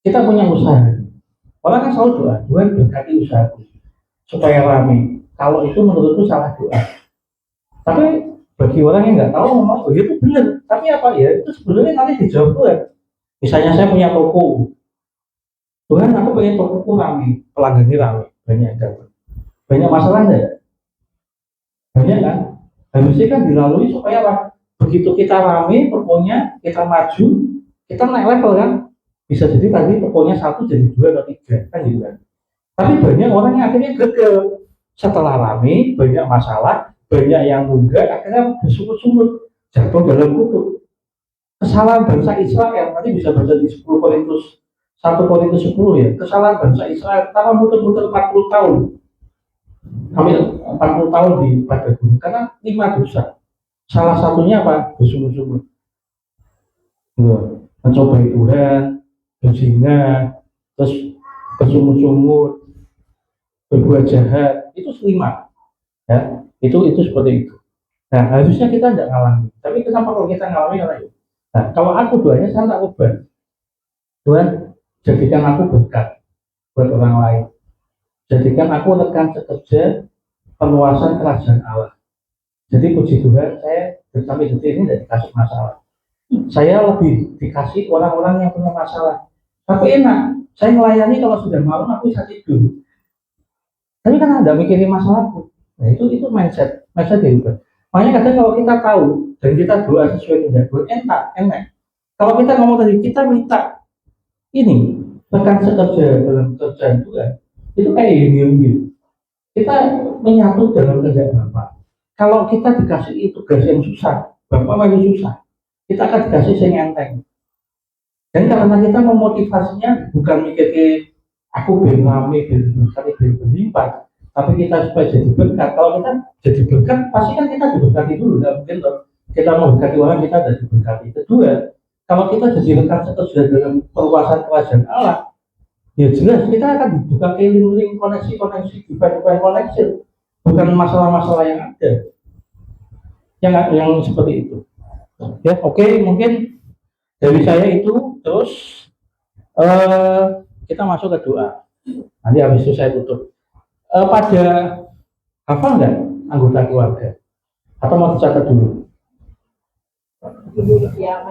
kita punya usaha. Orang kan selalu doa, Tuhan berkati usahaku supaya rame. Kalau itu menurutku salah doa. Tapi bagi orang yang nggak tahu memang oh itu benar. Tapi apa ya itu sebenarnya nanti dijawab Tuhan. Misalnya saya punya toko, Tuhan aku pengen tokoku rame, pelanggannya rame, banyak dapat. Banyak masalah enggak? Banyak kan? Harusnya kan dilalui supaya apa? Begitu kita rame, tokonya kita maju, kita naik level kan? Bisa jadi tadi tokonya satu jadi dua atau tiga kan gitu kan? Tapi banyak orang yang akhirnya gagal setelah rame, banyak masalah, banyak yang nunggak, akhirnya bersungut-sungut, jatuh dalam kutub. Kesalahan bangsa Israel nanti bisa baca di 10 Korintus 1 Korintus 10 ya. Kesalahan bangsa Israel karena muter-muter 40 tahun, hampir 40 tahun di pada gunung karena 5 dosa. Salah satunya apa? Bersungut-sungut. Mencobai Tuhan, berzina, terus bersungut-sungut, berbuat jahat, itu 5. Ya, itu seperti itu. Nah, harusnya kita tidak ngalami. Tapi kenapa kalau kita ngalami karena itu? Nah, kalau aku doanya saya tak ubah. Tuhan, jadikan aku berkat buat orang lain. Jadikan aku rekan sekerja perluasan kerajaan Allah. Jadi puji Tuhan, saya sampai detik ini tidak dikasih masalah. Saya lebih dikasih orang-orang yang punya masalah. Tapi enak, saya melayani kalau sudah malam aku bisa tidur. Tapi kan Anda mikirin masalahku. Nah itu mindset dirubah. Makanya kadang kalau kita tahu dan kita doa sesuai dengan Tuhan, enak. Kalau kita ngomong tadi, kita minta ini rekan sekerja dalam kerjaan Tuhan, itu kayak ini. Kita menyatu dalam kerjaan Bapak. Kalau kita dikasih tugas yang susah, Bapak masih susah, kita akan dikasih yang enteng. Dan karena kita memotivasinya bukan mikir aku ben rame, ben berlimpah, tapi kita supaya jadi berkat. Kalau kita jadi berkat, pasti kan kita diberkati dulu. Tidak mungkin kita memberkati orang kita tidak diberkati. Kedua, kalau kita jadi rekan sekerja dalam perluasan kerajaan Allah, ya jelas kita akan dibuka link koneksi, divine connection, bukan masalah-masalah yang ada, yang seperti itu. Ya, oke, mungkin dari saya itu. Terus kita masuk ke doa. Nanti habis itu saya tutup. Pada hafal nggak anggota keluarga? Atau mau dicatat dulu?